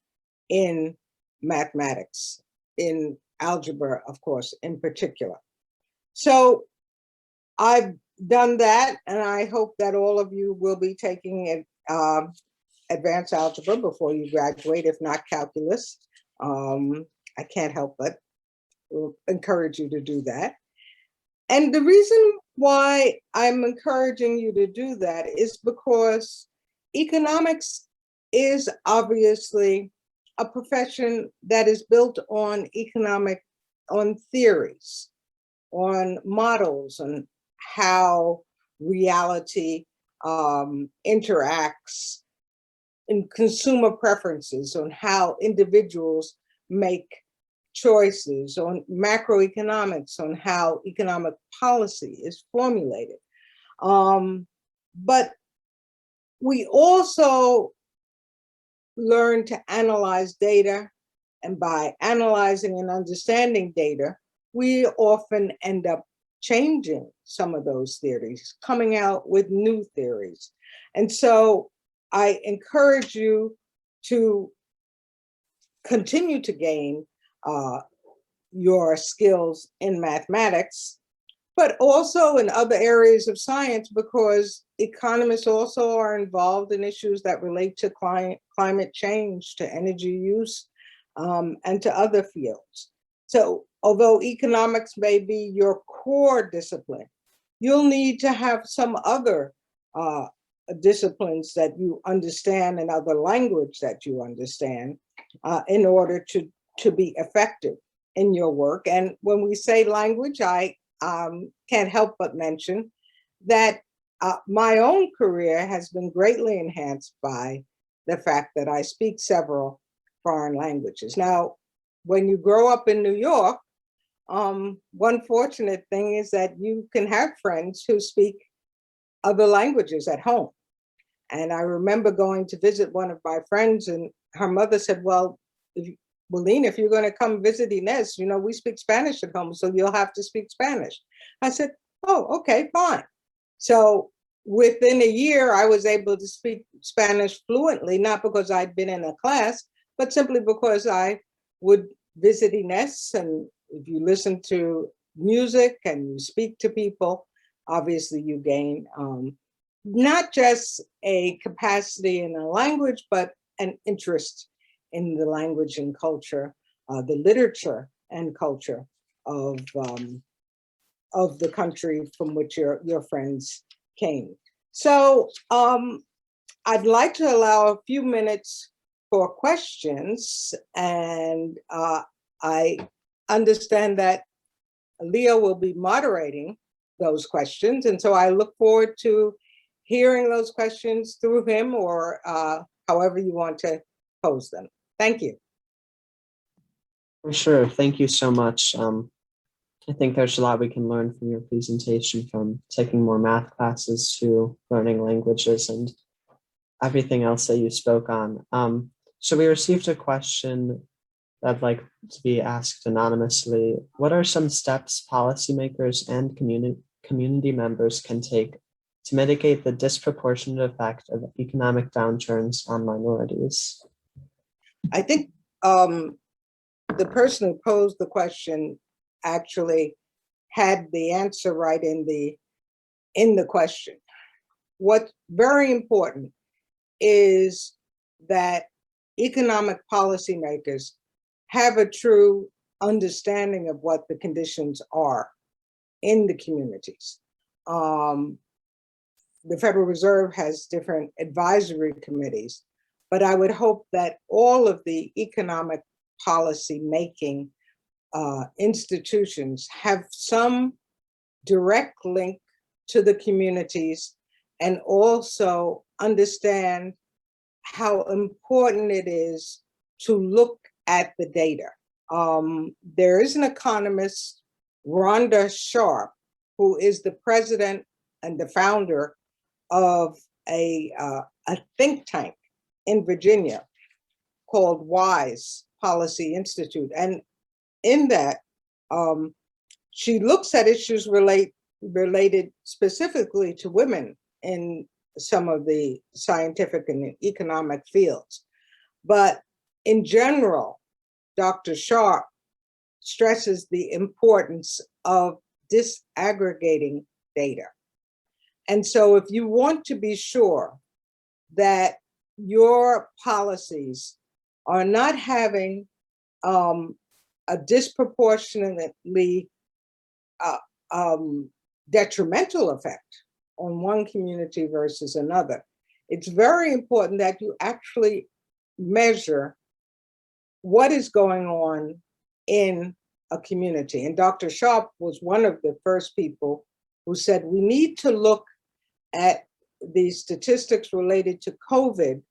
in mathematics, in algebra, of course, in particular. So I've done that, and I hope that all of you will be taking advanced algebra before you graduate, if not calculus. I can't help but encourage you to do that. And the reason why I'm encouraging you to do that is because economics is obviously a profession that is built on theories, on models, on how reality interacts in consumer preferences, on how individuals make choices, on macroeconomics, on how economic policy is formulated. But we also learn to analyze data, and by analyzing and understanding data, we often end up changing some of those theories, coming out with new theories. And so I encourage you to continue to gain your skills in mathematics, but also in other areas of science, because economists also are involved in issues that relate to climate change, to energy use, and to other fields. So although economics may be your core discipline, you'll need to have some other disciplines that you understand and other language that you understand in order to be effective in your work. And when we say language, I can't help but mention that my own career has been greatly enhanced by the fact that I speak several foreign languages. Now, when you grow up in New York, one fortunate thing is that you can have friends who speak other languages at home. And I remember going to visit one of my friends, and her mother said, well, Willene, if you're going to come visit Inez, you know, we speak Spanish at home, so you'll have to speak Spanish. I said, oh, okay, fine. So within a year, I was able to speak Spanish fluently, not because I'd been in a class, but simply because I would visit Inez. And if you listen to music and you speak to people, obviously you gain not just a capacity in a language, but an interest in the language and culture, the literature and culture of the country from which your friends came. So I'd like to allow a few minutes for questions, and I understand that Leo will be moderating those questions, and so I look forward to hearing those questions through him, or however you want to pose them. Thank you. For sure. Thank you so much. I think there's a lot we can learn from your presentation, from taking more math classes to learning languages and everything else that you spoke on. So we received a question that I'd like to be asked anonymously. What are some steps policymakers and community members can take to mitigate the disproportionate effect of economic downturns on minorities? I think the person who posed the question actually had the answer right in the question. What's very important is that economic policymakers have a true understanding of what the conditions are in the communities. The Federal Reserve has different advisory committees, but I would hope that all of the economic policy making institutions have some direct link to the communities, and also understand how important it is to look at the data. There is an economist, Rhonda Sharp, who is the president and the founder of a think tank in Virginia called WISE Policy Institute. And in that, she looks at issues related specifically to women in some of the scientific and economic fields. But in general, Dr. Sharp stresses the importance of disaggregating data. And so if you want to be sure that your policies are not having a disproportionately detrimental effect on one community versus another, it's very important that you actually measure what is going on in a community. And Dr. Sharp was one of the first people who said we need to look at the statistics related to COVID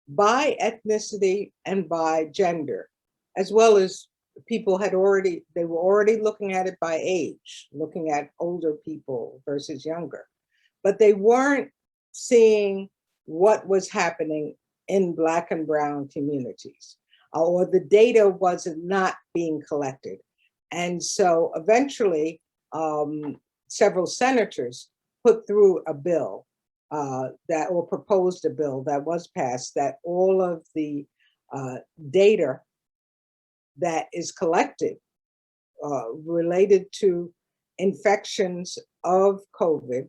by ethnicity and by gender, as well as people they were already looking at it by age, looking at older people versus younger. But they weren't seeing what was happening in Black and Brown communities, or the data was not being collected. And so eventually, several senators put through a bill or proposed a bill that was passed, that all of the data that is collected related to infections of COVID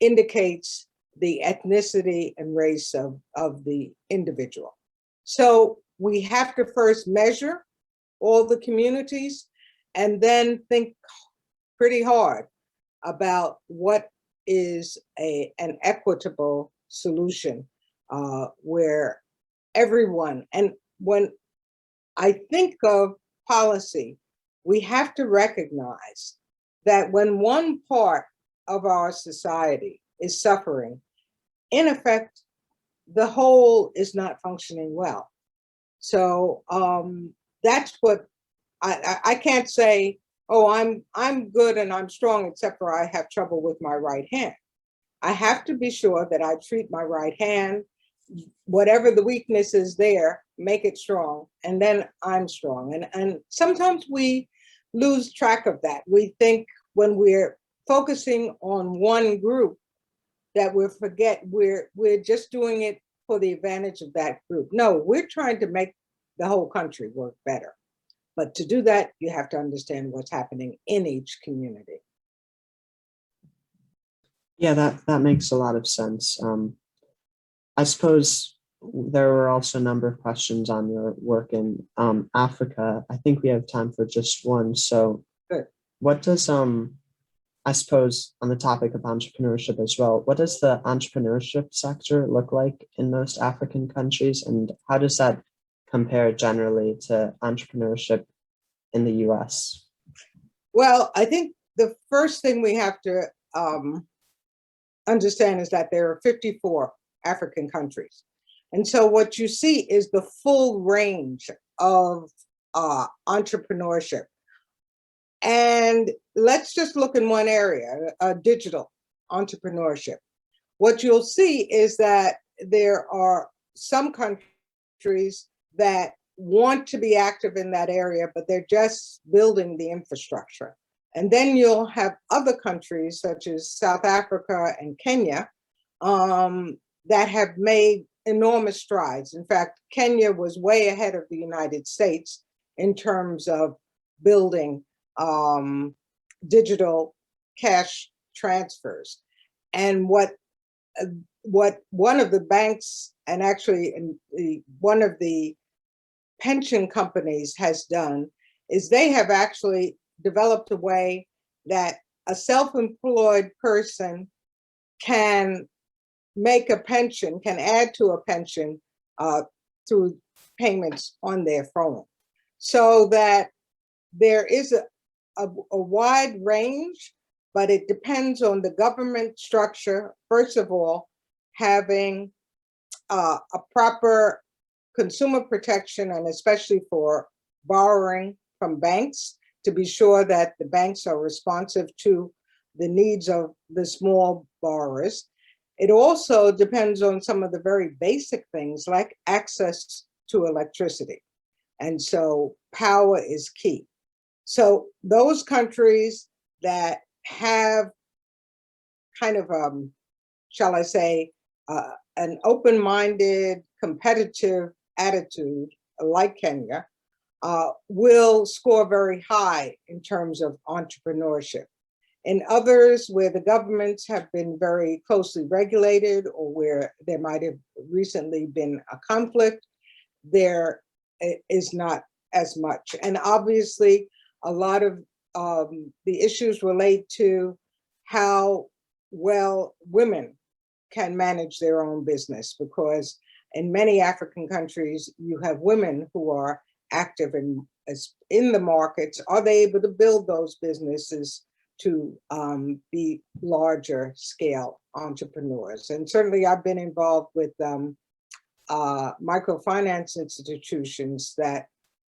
indicates the ethnicity and race of the individual. So we have to first measure all the communities and then think pretty hard about what is an equitable solution where everyone, and when I think of policy, we have to recognize that when one part of our society is suffering, in effect, the whole is not functioning well. So that's what I can't say, oh, I'm good and I'm strong, except for I have trouble with my right hand. I have to be sure that I treat my right hand, whatever the weakness is there, make it strong, and then I'm strong. And sometimes we lose track of that. We think when we're focusing on one group that we forget we're just doing it for the advantage of that group. No, we're trying to make the whole country work better. But to do that, you have to understand what's happening in each community. Yeah, that makes a lot of sense. I suppose there were also a number of questions on your work in Africa. I think we have time for just one. So Good. What does, I suppose on the topic of entrepreneurship as well, what does the entrepreneurship sector look like in most African countries? And how does that compare generally to entrepreneurship in the US? Well, I think the first thing we have to understand is that there are 54 African countries. And so what you see is the full range of entrepreneurship. And let's just look in one area, digital entrepreneurship. What you'll see is that there are some countries that want to be active in that area, but they're just building the infrastructure. And then you'll have other countries such as South Africa and Kenya that have made enormous strides. In fact, Kenya was way ahead of the United States in terms of building digital cash transfers. And what one of the banks, and actually one of the pension companies has done, is they have actually developed a way that a self-employed person can make a pension, can add to a pension through payments on their phone. So that there is a wide range, but it depends on the government structure. First of all, having a proper consumer protection, and especially for borrowing from banks, to be sure that the banks are responsive to the needs of the small borrowers. It also depends on some of the very basic things like access to electricity. And so power is key. So those countries that have kind of, shall I say, an open-minded, competitive attitude like Kenya will score very high in terms of entrepreneurship. In others where the governments have been very closely regulated, or where there might have recently been a conflict, there is not as much. And obviously, a lot of the issues relate to how well women can manage their own business, because in many African countries, you have women who are active in the markets. Are they able to build those businesses to be larger scale entrepreneurs? And certainly I've been involved with microfinance institutions that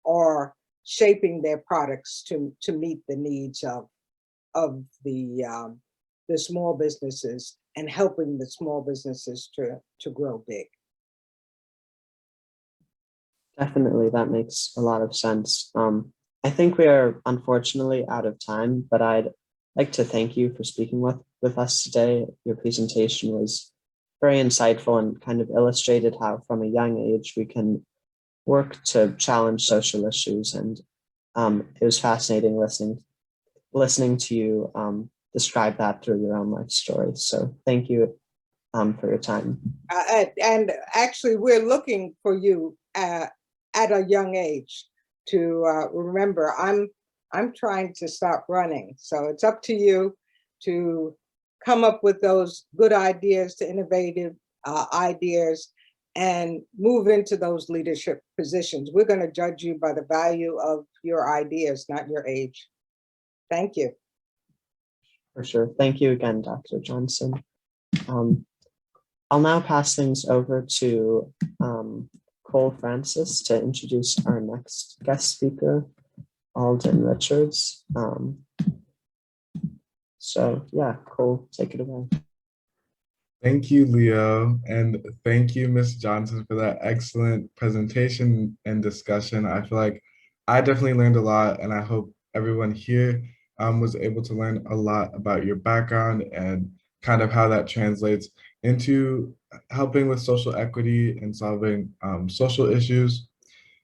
are shaping their products to meet the needs of the small businesses and helping the small businesses to grow big. Definitely, that makes a lot of sense. I think we are unfortunately out of time, but I'd like to thank you for speaking with us today. Your presentation was very insightful and kind of illustrated how from a young age we can work to challenge social issues. And it was fascinating listening to you describe that through your own life story. So thank you for your time. And actually, we're looking for you at a young age to remember. I'm trying to stop running, so it's up to you to come up with those good ideas, to innovative ideas, and move into those leadership positions. We're going to judge you by the value of your ideas, not your age. Thank you. For sure. Thank you again, Dr. Johnson. I'll now pass things over to Cole Francis to introduce our next guest speaker, Alden Richards. So yeah, Cole, take it away. Thank you, Leo, and thank you, Ms. Johnson, for that excellent presentation and discussion. I feel like I definitely learned a lot, and I hope everyone here was able to learn a lot about your background and kind of how that translates into helping with social equity and solving social issues.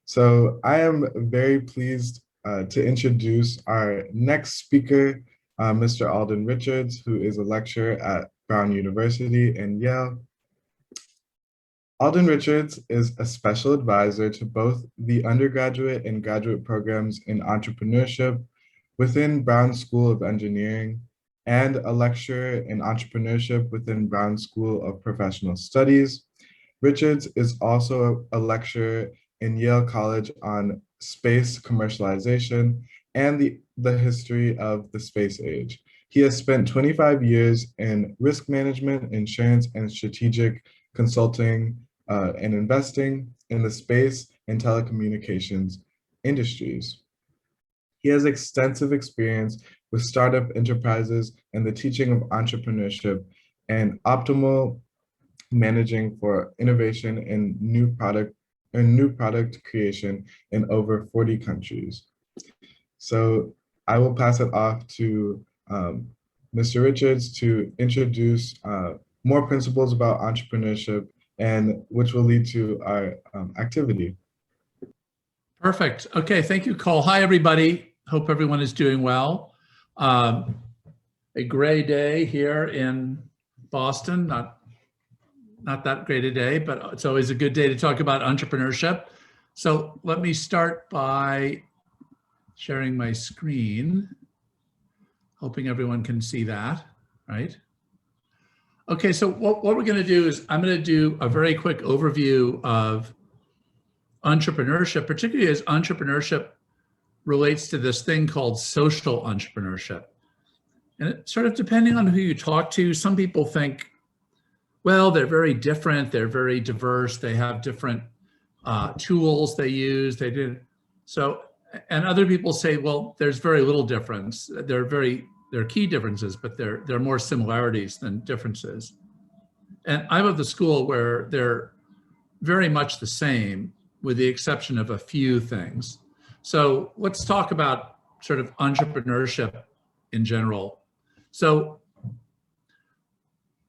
So I am very pleased to introduce our next speaker, Mr. Alden Richards, who is a lecturer at Brown University in Yale. Alden Richards is a special advisor to both the undergraduate and graduate programs in entrepreneurship within Brown School of Engineering and a lecturer in entrepreneurship within Brown School of Professional Studies. Richards is also a lecturer in Yale College on space commercialization and the history of the space age. He has spent 25 years in risk management, insurance, and strategic consulting and investing in the space and telecommunications industries. He has extensive experience with startup enterprises and the teaching of entrepreneurship and optimal managing for innovation and new product creation in over 40 countries. So I will pass it off to Mr. Richards to introduce more principles about entrepreneurship and which will lead to our activity. Perfect. Okay, thank you, Cole. Hi, everybody. Hope everyone is doing well. A gray day here in Boston, not that great a day, but it's always a good day to talk about entrepreneurship. So let me start by sharing my screen, hoping everyone can see that, right? Okay, so what we're going to do is I'm going to do a very quick overview of entrepreneurship, particularly as entrepreneurship relates to this thing called social entrepreneurship. And it sort of depending on who you talk to, some people think, well, they're very different, they're very diverse, they have different tools they use, they do. So, and other people say, well, there's very little difference. There are key differences, but there are more similarities than differences. And I'm of the school where they're very much the same, with the exception of a few things. So let's talk about sort of entrepreneurship in general. So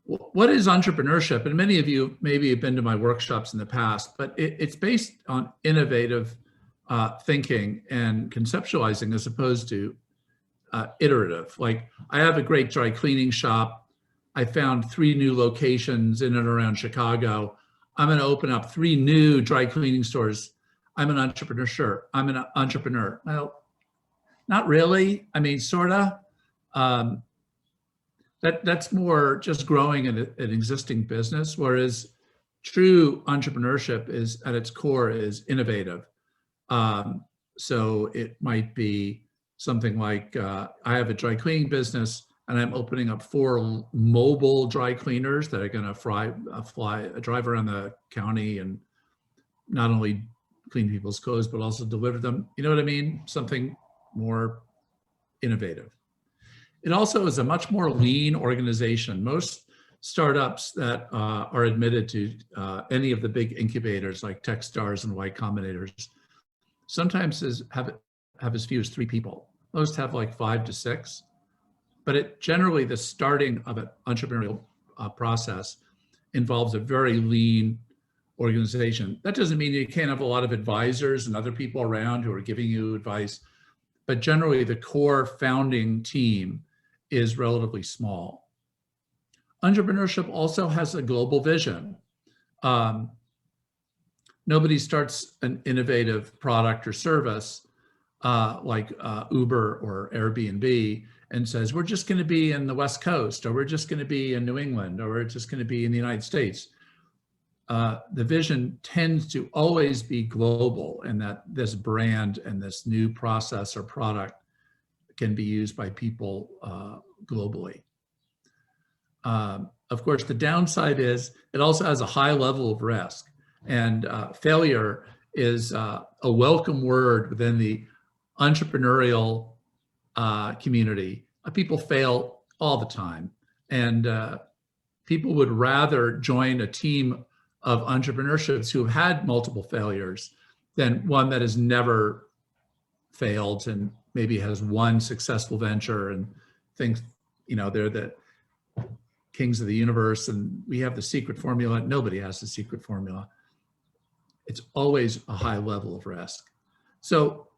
what is entrepreneurship? And many of you maybe have been to my workshops in the past, but it's based on innovative thinking and conceptualizing as opposed to iterative. Like, I have a great dry cleaning shop. I found 3 new locations in and around Chicago. I'm going to open up 3 new dry cleaning stores. I'm an entrepreneur. Sure, I'm an entrepreneur. Well, not really. I mean, sort of. That's more just growing an existing business, whereas true entrepreneurship is at its core is innovative. So it might be something like I have a dry cleaning business and I'm opening up 4 mobile dry cleaners that are going to drive around the county and not only clean people's clothes, but also deliver them. You know what I mean? Something more innovative. It also is a much more lean organization. Most startups that are admitted to any of the big incubators like Techstars and Y Combinators sometimes have as few as 3 people. Most have like 5 to 6. But generally, the starting of an entrepreneurial process involves a very lean organization. That doesn't mean you can't have a lot of advisors and other people around who are giving you advice, but generally the core founding team is relatively small. Entrepreneurship also has a global vision. Nobody starts an innovative product or service like Uber or Airbnb and says, we're just going to be in the West Coast, or we're just going to be in New England, or we're just going to be in the United States. The vision tends to always be global, and that this brand and this new process or product can be used by people globally. Of course, the downside is it also has a high level of risk, and failure is a welcome word within the entrepreneurial community. People fail all the time, and people would rather join a team of entrepreneurships who have had multiple failures than one that has never failed and maybe has one successful venture and thinks, you know, they're the kings of the universe and we have the secret formula. Nobody has the secret formula. It's always a high level of risk. So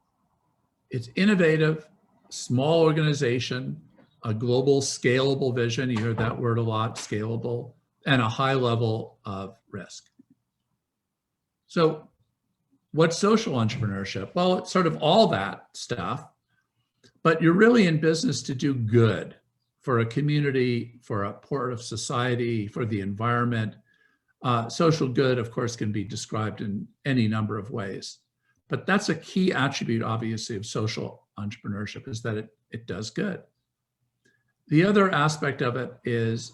it's innovative, small organization, a global scalable vision. You heard that word a lot, scalable, and a high level of risk. So what's social entrepreneurship? Well, it's sort of all that stuff, but you're really in business to do good for a community, for a part of society, for the environment. Social good, of course, can be described in any number of ways, but that's a key attribute, obviously, of social entrepreneurship, is that it does good. The other aspect of it is,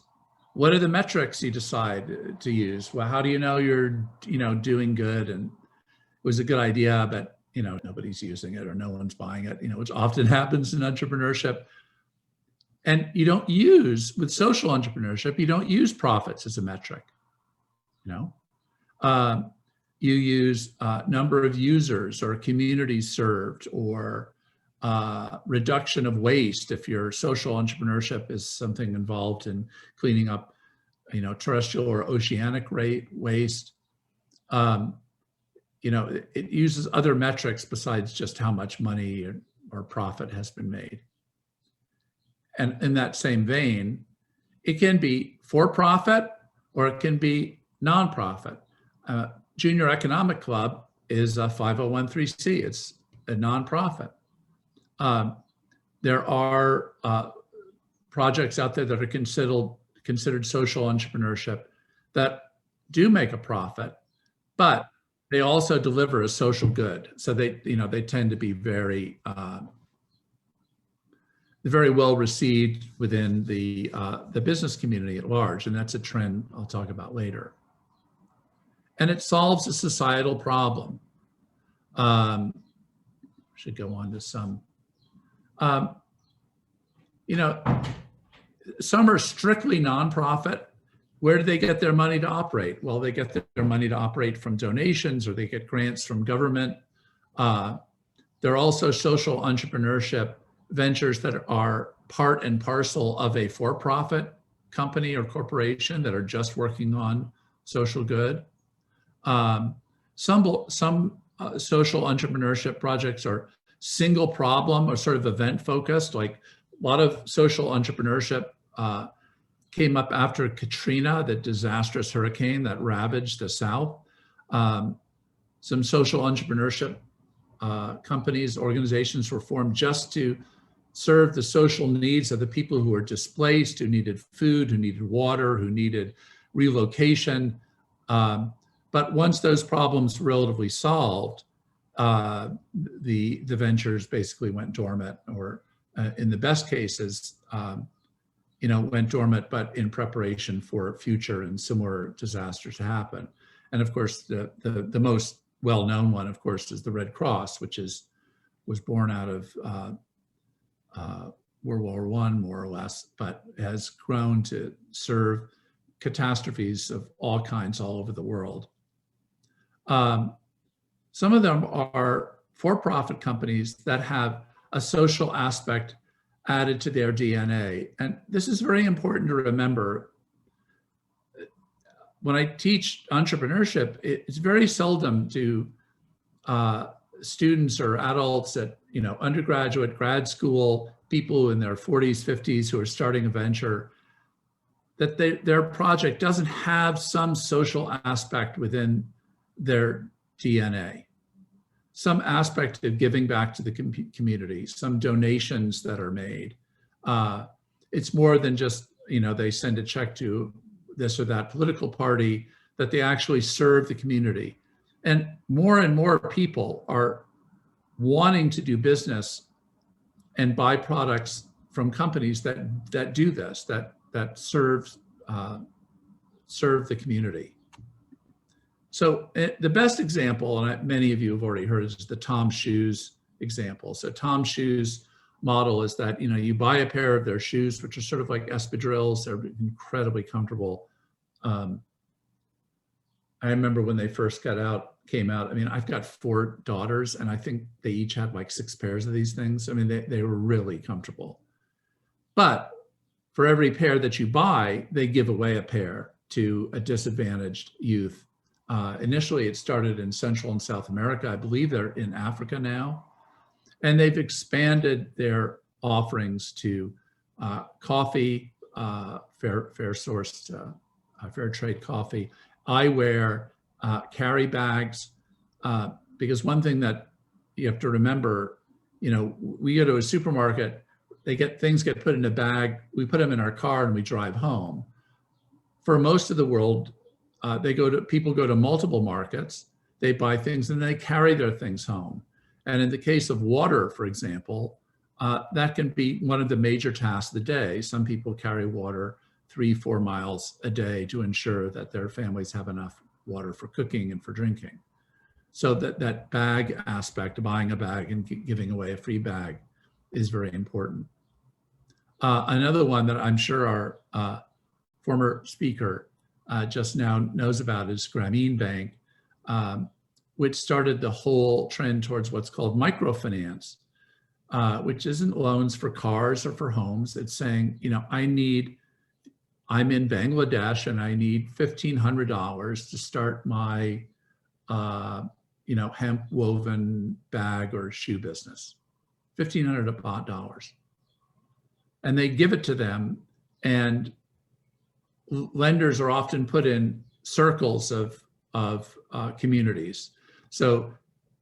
what are the metrics you decide to use? Well, how do you know you're, doing good and it was a good idea, but nobody's using it or no one's buying it, which often happens in entrepreneurship. And you don't use, with social entrepreneurship, you don't use profits as a metric. You use number of users or communities served or reduction of waste. If your social entrepreneurship is something involved in cleaning up, terrestrial or oceanic waste, it uses other metrics besides just how much money or profit has been made. And in that same vein, it can be for profit or it can be nonprofit. Junior Economic Club is a 501(c)(3). It's a nonprofit. There are projects out there that are considered social entrepreneurship that do make a profit, but they also deliver a social good. So they tend to be very well received within the business community at large, and that's a trend I'll talk about later. And it solves a societal problem. Should go on to some. Some are strictly nonprofit. Where do they get their money to operate? Well, they get their money to operate from donations, or they get grants from government. There are also social entrepreneurship ventures that are part and parcel of a for-profit company or corporation that are just working on social good. Some social entrepreneurship projects are single problem or sort of event focused. Like a lot of social entrepreneurship came up after Katrina, the disastrous hurricane that ravaged the South. Some social entrepreneurship companies, organizations were formed just to serve the social needs of the people who were displaced, who needed food, who needed water, who needed relocation. But once those problems were relatively solved, the ventures basically went dormant, or in the best cases, went dormant, but in preparation for future and similar disasters to happen. And of course, the most well-known one, of course, is the Red Cross, which was born out of World War I, more or less, but has grown to serve catastrophes of all kinds all over the world. Some of them are for-profit companies that have a social aspect added to their DNA. And this is very important to remember. When I teach entrepreneurship, it's very seldom do students or adults at undergraduate, grad school, people in their 40s, 50s who are starting a venture, that their project doesn't have some social aspect within their DNA, some aspect of giving back to the community, some donations that are made. It's more than just, they send a check to this or that political party, that they actually serve the community. And more people are wanting to do business and buy products from companies that do this, that serve the community. So the best example, and many of you have already heard, is the Tom Shoes example. So Tom Shoes model is that you buy a pair of their shoes, which are sort of like espadrilles. They're incredibly comfortable. I remember when they first came out. I mean, I've got 4 daughters, and I think they each had like 6 pairs of these things. I mean, they were really comfortable. But for every pair that you buy, they give away a pair to a disadvantaged youth. Initially, it started in Central and South America. I believe they're in Africa now. And they've expanded their offerings to coffee, fair sourced, fair trade coffee, eyewear, carry bags, because one thing that you have to remember, we go to a supermarket, things get put in a bag, we put them in our car and we drive home. For most of the world, people go to multiple markets, they buy things and they carry their things home. And in the case of water, for example, that can be one of the major tasks of the day. Some people carry water 3-4 miles a day to ensure that their families have enough water for cooking and for drinking. So that bag aspect, buying a bag and giving away a free bag, is very important. Another one that I'm sure our former speaker just now knows about is Grameen Bank, which started the whole trend towards what's called microfinance, which isn't loans for cars or for homes. It's saying, I'm in Bangladesh and I need $1,500 to start my, hemp woven bag or shoe business, $1,500. And they give it to them, and lenders are often put in circles of communities. So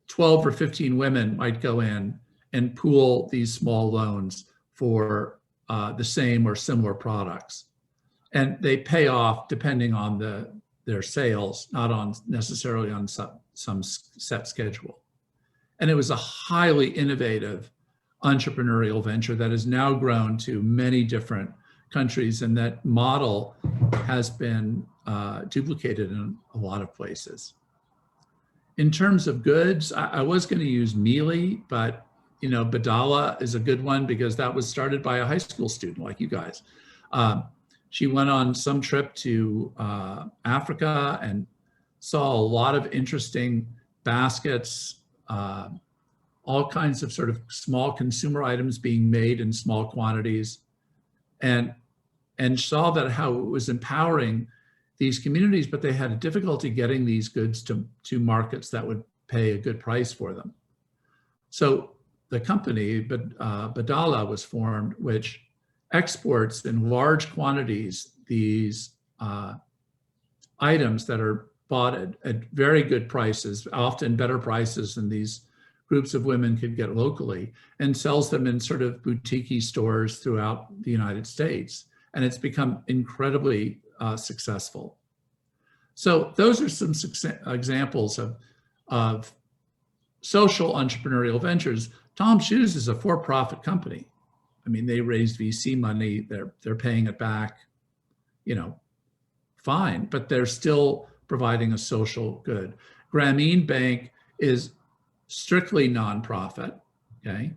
12 or 15 women might go in and pool these small loans for the same or similar products. And they pay off depending on their sales, not necessarily on some set schedule. And it was a highly innovative entrepreneurial venture that has now grown to many different countries, and that model has been duplicated in a lot of places. In terms of goods, I was going to use Mealy, but Badala is a good one because that was started by a high school student like you guys. She went on some trip to Africa and saw a lot of interesting baskets, all kinds of sort of small consumer items being made in small quantities, and saw that how it was empowering these communities, but they had a difficulty getting these goods to markets that would pay a good price for them. So the company, Badala, was formed, which exports in large quantities these items that are bought at very good prices, often better prices than these groups of women could get locally, and sells them in sort of boutique stores throughout the United States. And it's become incredibly successful. So those are some examples of social entrepreneurial ventures. Tom Shoes is a for-profit company. I mean, they raised VC money, they're paying it back, fine, but they're still providing a social good. Grameen Bank is strictly nonprofit, okay,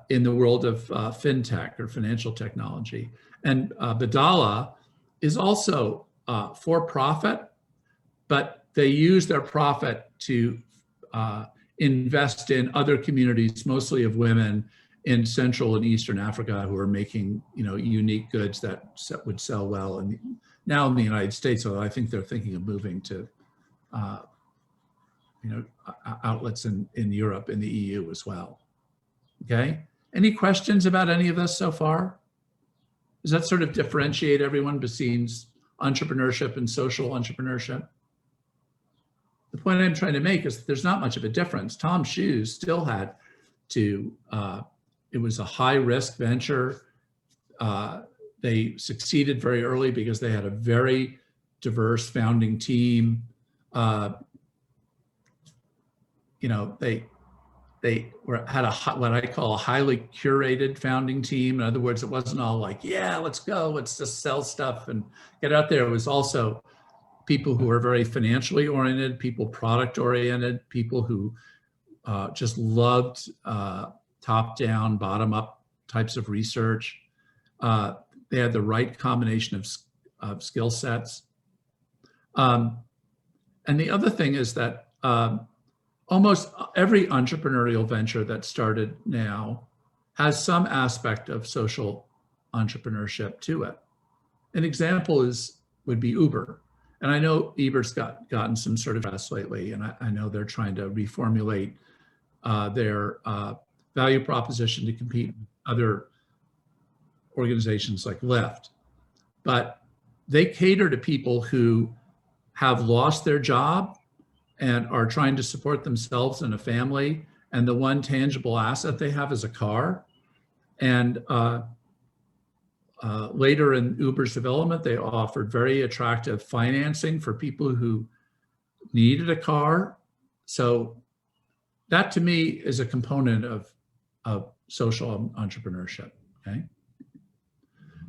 in the world of fintech or financial technology. And Badala is also for profit, but they use their profit to invest in other communities, mostly of women in Central and Eastern Africa, who are making, unique goods that would sell well. And now in the United States, although I think they're thinking of moving to, outlets in Europe, in the EU as well. Okay. Any questions about any of this so far? Does that sort of differentiate everyone between entrepreneurship and social entrepreneurship? The point I'm trying to make is that there's not much of a difference. Tom's Shoes still had to, it was a high risk venture. They succeeded very early because they had a very diverse founding team. They had what I call a highly curated founding team. In other words, it wasn't all like, yeah, let's go, let's just sell stuff and get out there. It was also people who are very financially oriented, people product oriented, people who just loved top down, bottom up types of research. They had the right combination of skill sets. And the other thing is that almost every entrepreneurial venture that started now has some aspect of social entrepreneurship to it. An example would be Uber. And I know Uber's gotten some sort of press lately, and I know they're trying to reformulate their value proposition to compete with other organizations like Lyft. But they cater to people who have lost their job and are trying to support themselves and a family, and the one tangible asset they have is a car. And later in Uber's development, they offered very attractive financing for people who needed a car. So that to me is a component of social entrepreneurship, okay?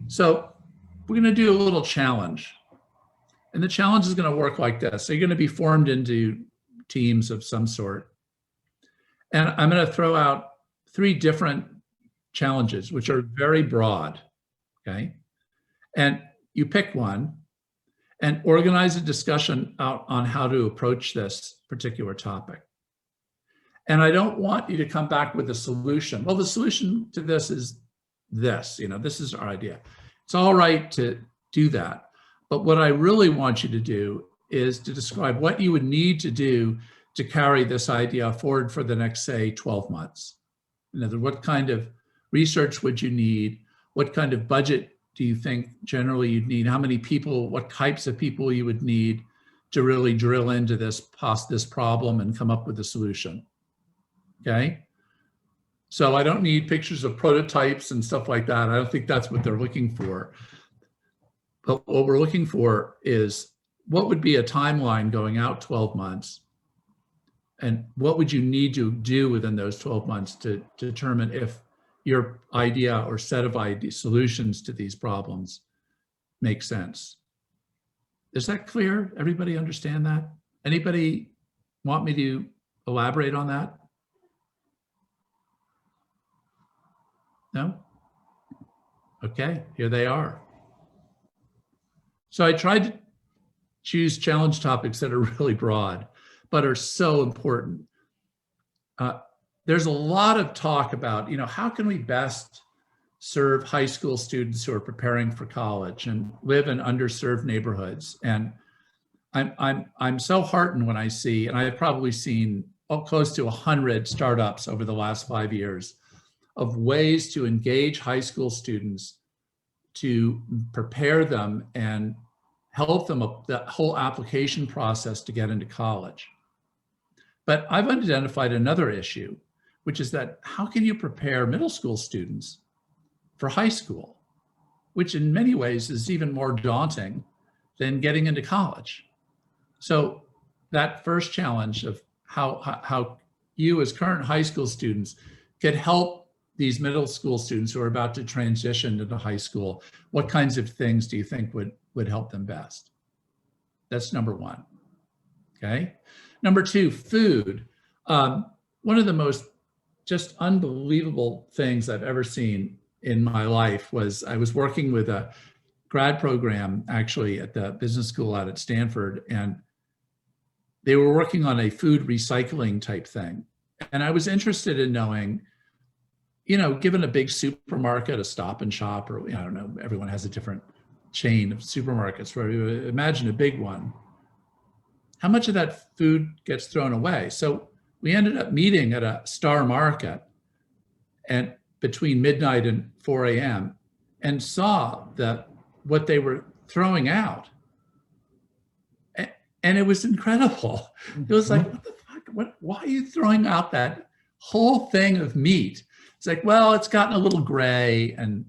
So we're gonna do a little challenge. And the challenge is going to work like this. So you're going to be formed into teams of some sort. And I'm going to throw out 3 different challenges, which are very broad, okay? And you pick one and organize a discussion out on how to approach this particular topic. And I don't want you to come back with a solution. Well, the solution to this is this, this is our idea. It's all right to do that. But what I really want you to do is to describe what you would need to do to carry this idea forward for the next, say, 12 months. In other words, what kind of research would you need? What kind of budget do you think generally you'd need? How many people, what types of people you would need to really drill into this problem and come up with a solution, okay? So I don't need pictures of prototypes and stuff like that. I don't think that's what they're looking for. But what we're looking for is what would be a timeline going out 12 months? And what would you need to do within those 12 months to determine if your idea or set of solutions to these problems make sense? Is that clear? Everybody understand that? Anybody want me to elaborate on that? No? Okay, here they are. So I tried to choose challenge topics that are really broad, but are so important. There's a lot of talk about, how can we best serve high school students who are preparing for college and live in underserved neighborhoods. And I'm so heartened when I see, and I've probably seen close to 100 startups over the last 5 years of ways to engage high school students, to prepare them and help them up the whole application process to get into college. But I've identified another issue, which is that how can you prepare middle school students for high school, which in many ways is even more daunting than getting into college. So that first challenge of how you as current high school students could help these middle school students who are about to transition into high school, what kinds of things do you think would help them best? That's number one, okay? Number two, food. One of the most just unbelievable things I've ever seen in my life was I was working with a grad program actually at the business school out at Stanford, and they were working on a food recycling type thing. And I was interested in knowing, you know, given a big supermarket, a Stop and Shop, or I don't know, everyone has a different chain of supermarkets, where you imagine a big one, how much of that food gets thrown away? So we ended up meeting at a Star Market and between midnight and 4 a.m. and saw that what they were throwing out. And it was incredible. It was like, what the fuck? Why are you throwing out that whole thing of meat? It's like, well, it's gotten a little gray and,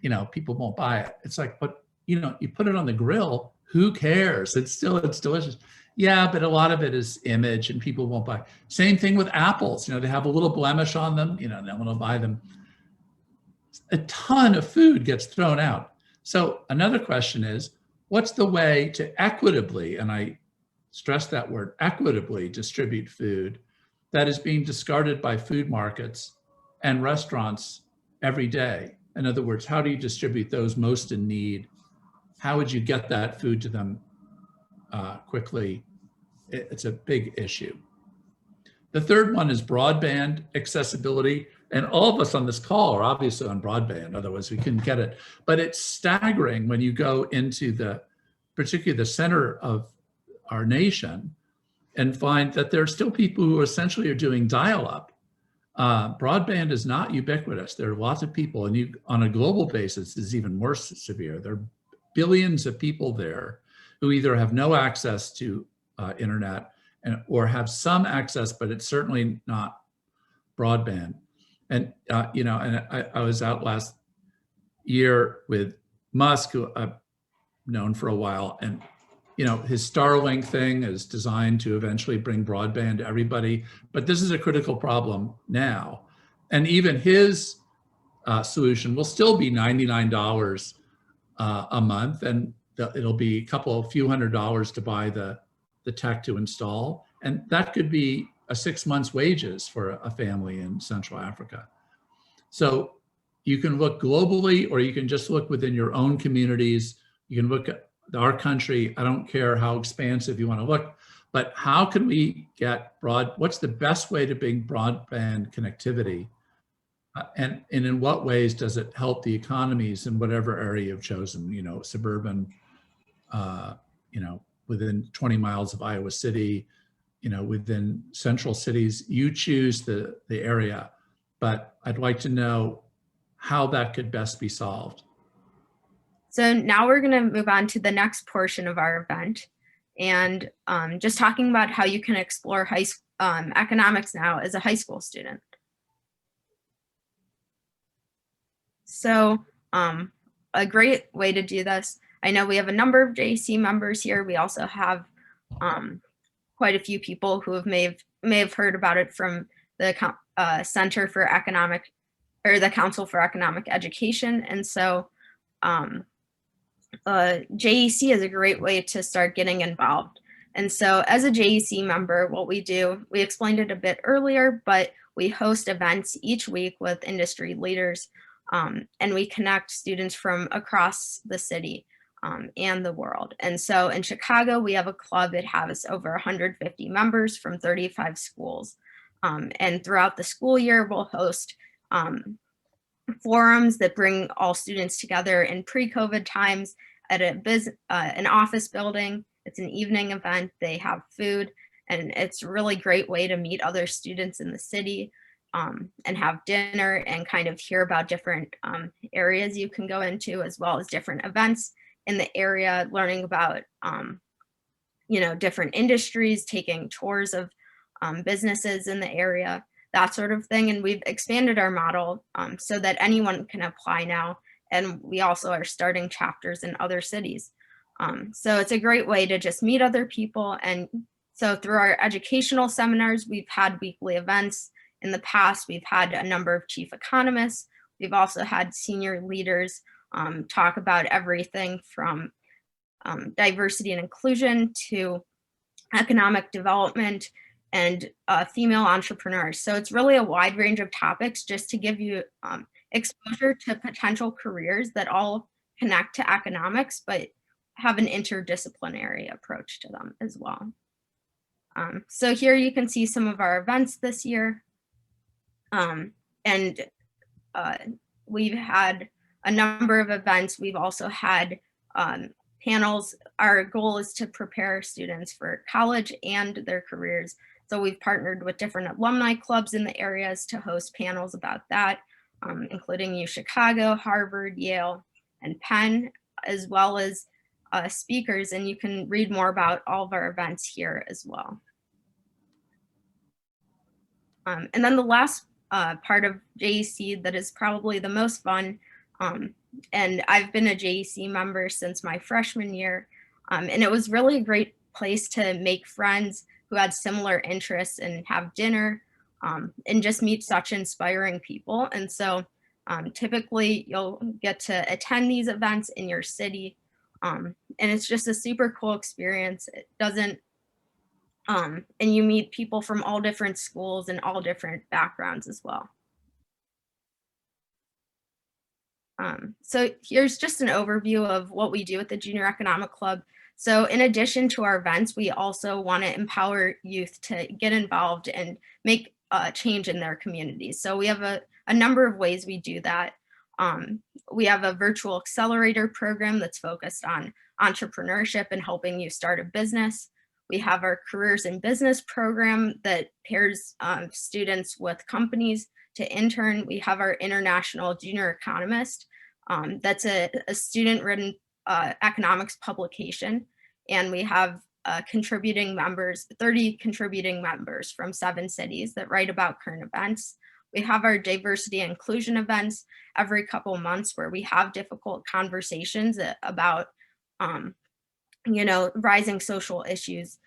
you know, people won't buy it. It's like, but, you know, you put it on the grill, who cares? It's delicious. Yeah, but a lot of it is image and people won't buy. Same thing with apples. You know, they have a little blemish on them, you know, no one will buy them. A ton of food gets thrown out. So another question is, what's the way to equitably, and I stress that word, equitably distribute food that is being discarded by food markets and restaurants every day? In other words, how do you distribute those most in need? How would you get that food to them quickly? It's a big issue. The third one is broadband accessibility. And all of us on this call are obviously on broadband, otherwise we couldn't get it. But it's staggering when you go into particularly the center of our nation and find that there are still people who essentially are doing dial-up. Broadband is not ubiquitous. There are lots of people, and on a global basis, it's even more severe. There are billions of people there who either have no access to internet or have some access, but it's certainly not broadband. And, you know, and I was out last year with Musk, who I've known for a while, and, you know, his Starlink thing is designed to eventually bring broadband to everybody, but this is a critical problem now. And even his solution will still be $99 a month, and it'll be a few $100s to buy the tech to install. And that could be 6 months' wages for a family in Central Africa. So you can look globally, or you can just look within your own communities. You can look at our country. I don't care how expansive you want to look, but how can we get what's the best way to bring broadband connectivity? And in what ways does it help the economies in whatever area you've chosen, you know, suburban, you know, within 20 miles of Iowa City, you know, within central cities, you choose the area, but I'd like to know how that could best be solved. So now we're going to move on to the next portion of our event, and just talking about how you can explore economics now as a high school student. So a great way to do this, I know we have a number of JC members here. We also have quite a few people who may have heard about it from the Center for Economic, or the Council for Economic Education. And so JEC is a great way to start getting involved. And so as a JEC member, what we do, we explained it a bit earlier, but we host events each week with industry leaders, and we connect students from across the city and the world. And so in Chicago, we have a club that has over 150 members from 35 schools. And throughout the school year, we'll host forums that bring all students together in pre-COVID times at an office building. It's an evening event. They have food, and it's a really great way to meet other students in the city and have dinner and kind of hear about different areas you can go into, as well as different events in the area, learning about, you know, different industries, taking tours of businesses in the area, that sort of thing. And we've expanded our model so that anyone can apply now. And we also are starting chapters in other cities. So it's a great way to just meet other people. And so through our educational seminars, we've had weekly events. In the past, we've had a number of chief economists. We've also had senior leaders talk about everything from diversity and inclusion to economic development and female entrepreneurs. So it's really a wide range of topics just to give you exposure to potential careers that all connect to economics, but have an interdisciplinary approach to them as well. So here you can see some of our events this year. And we've had a number of events. We've also had panels. Our goal is to prepare students for college and their careers. So we've partnered with different alumni clubs in the areas to host panels about that, including U Chicago, Harvard, Yale, and Penn, as well as speakers. And you can read more about all of our events here as well. And then the last part of JEC that is probably the most fun, and I've been a JEC member since my freshman year, and it was really a great place to make friends who had similar interests and have dinner and just meet such inspiring people. And so typically you'll get to attend these events in your city, and it's just a super cool experience. It doesn't and you meet people from all different schools and all different backgrounds as well. So here's just an overview of what we do at the Junior Economic Club. So in addition to our events, we also want to empower youth to get involved and make a change in their communities. So we have a number of ways we do that. We have a virtual accelerator program that's focused on entrepreneurship and helping you start a business. We have our careers in business program that pairs students with companies to intern. We have our international junior economist. That's a student-written economics publication. And we have contributing members, 30 contributing members from 7 cities that write about current events. We have our diversity and inclusion events every couple months where we have difficult conversations about rising social issues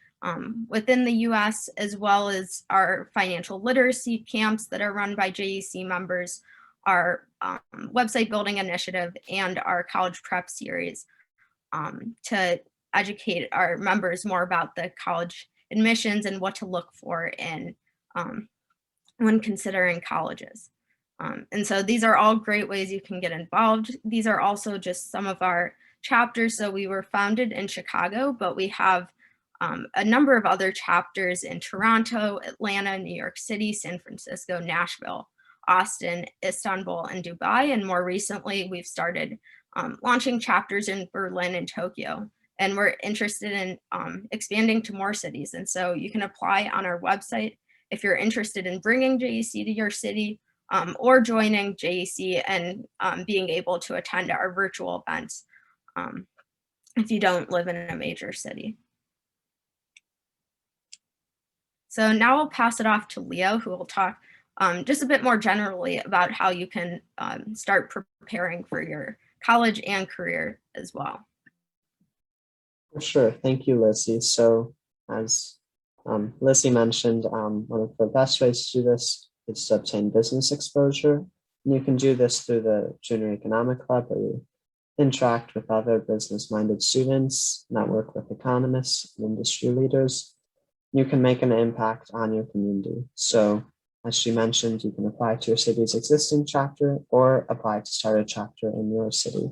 within the US, as well as our financial literacy camps that are run by JEC members, our website building initiative, and our college prep series to educate our members more about the college admissions and what to look for in when considering colleges. And so these are all great ways you can get involved. These are also just some of our chapters. So we were founded in Chicago, but we have a number of other chapters in Toronto, Atlanta, New York City, San Francisco, Nashville, Austin, Istanbul, and Dubai. And more recently, we've started launching chapters in Berlin and Tokyo. And we're interested in expanding to more cities. And so you can apply on our website if you're interested in bringing JEC to your city or joining JEC and being able to attend our virtual events if you don't live in a major city. So now I'll pass it off to Leo, who will talk just a bit more generally about how you can start preparing for your college and career as well. Sure, thank you, Lizzie. So as Lizzie mentioned, one of the best ways to do this is to obtain business exposure. And you can do this through the Junior Economic Club, where you interact with other business-minded students, network with economists and industry leaders. You can make an impact on your community. So as she mentioned, you can apply to your city's existing chapter or apply to start a chapter in your city.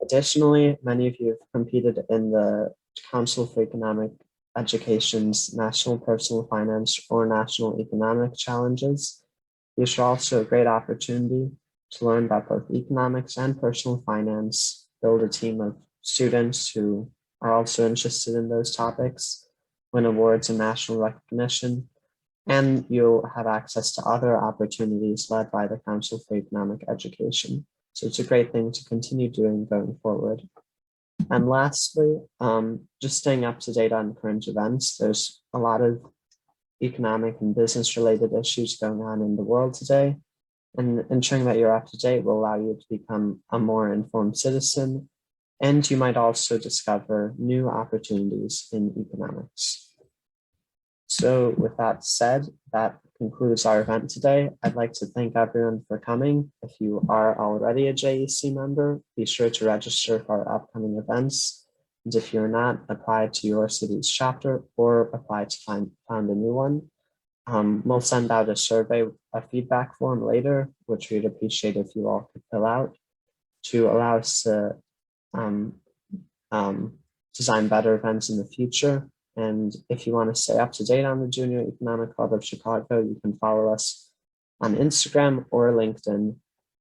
Additionally, many of you have competed in the Council for Economic Education's National Personal Finance or National Economic Challenges. These are also a great opportunity to learn about both economics and personal finance, build a team of students who are also interested in those topics, win awards and national recognition, and you'll have access to other opportunities led by the Council for Economic Education. So it's a great thing to continue doing going forward. And lastly, just staying up to date on current events. There's a lot of economic and business related issues going on in the world today. And ensuring that you're up to date will allow you to become a more informed citizen. And you might also discover new opportunities in economics. So with that said, that concludes our event today. I'd like to thank everyone for coming. If you are already a JEC member, be sure to register for our upcoming events. And if you're not, apply to your city's chapter or apply to find a new one. We'll send out a survey, a feedback form later, which we'd appreciate if you all could fill out. to allow us to design better events in the future. And if you want to stay up to date on the Junior Economic Club of Chicago, you can follow us on Instagram or LinkedIn,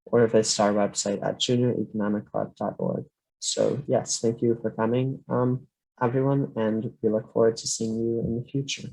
or visit our website at junioreconomicclub.org. So yes, thank you for coming, everyone, and we look forward to seeing you in the future.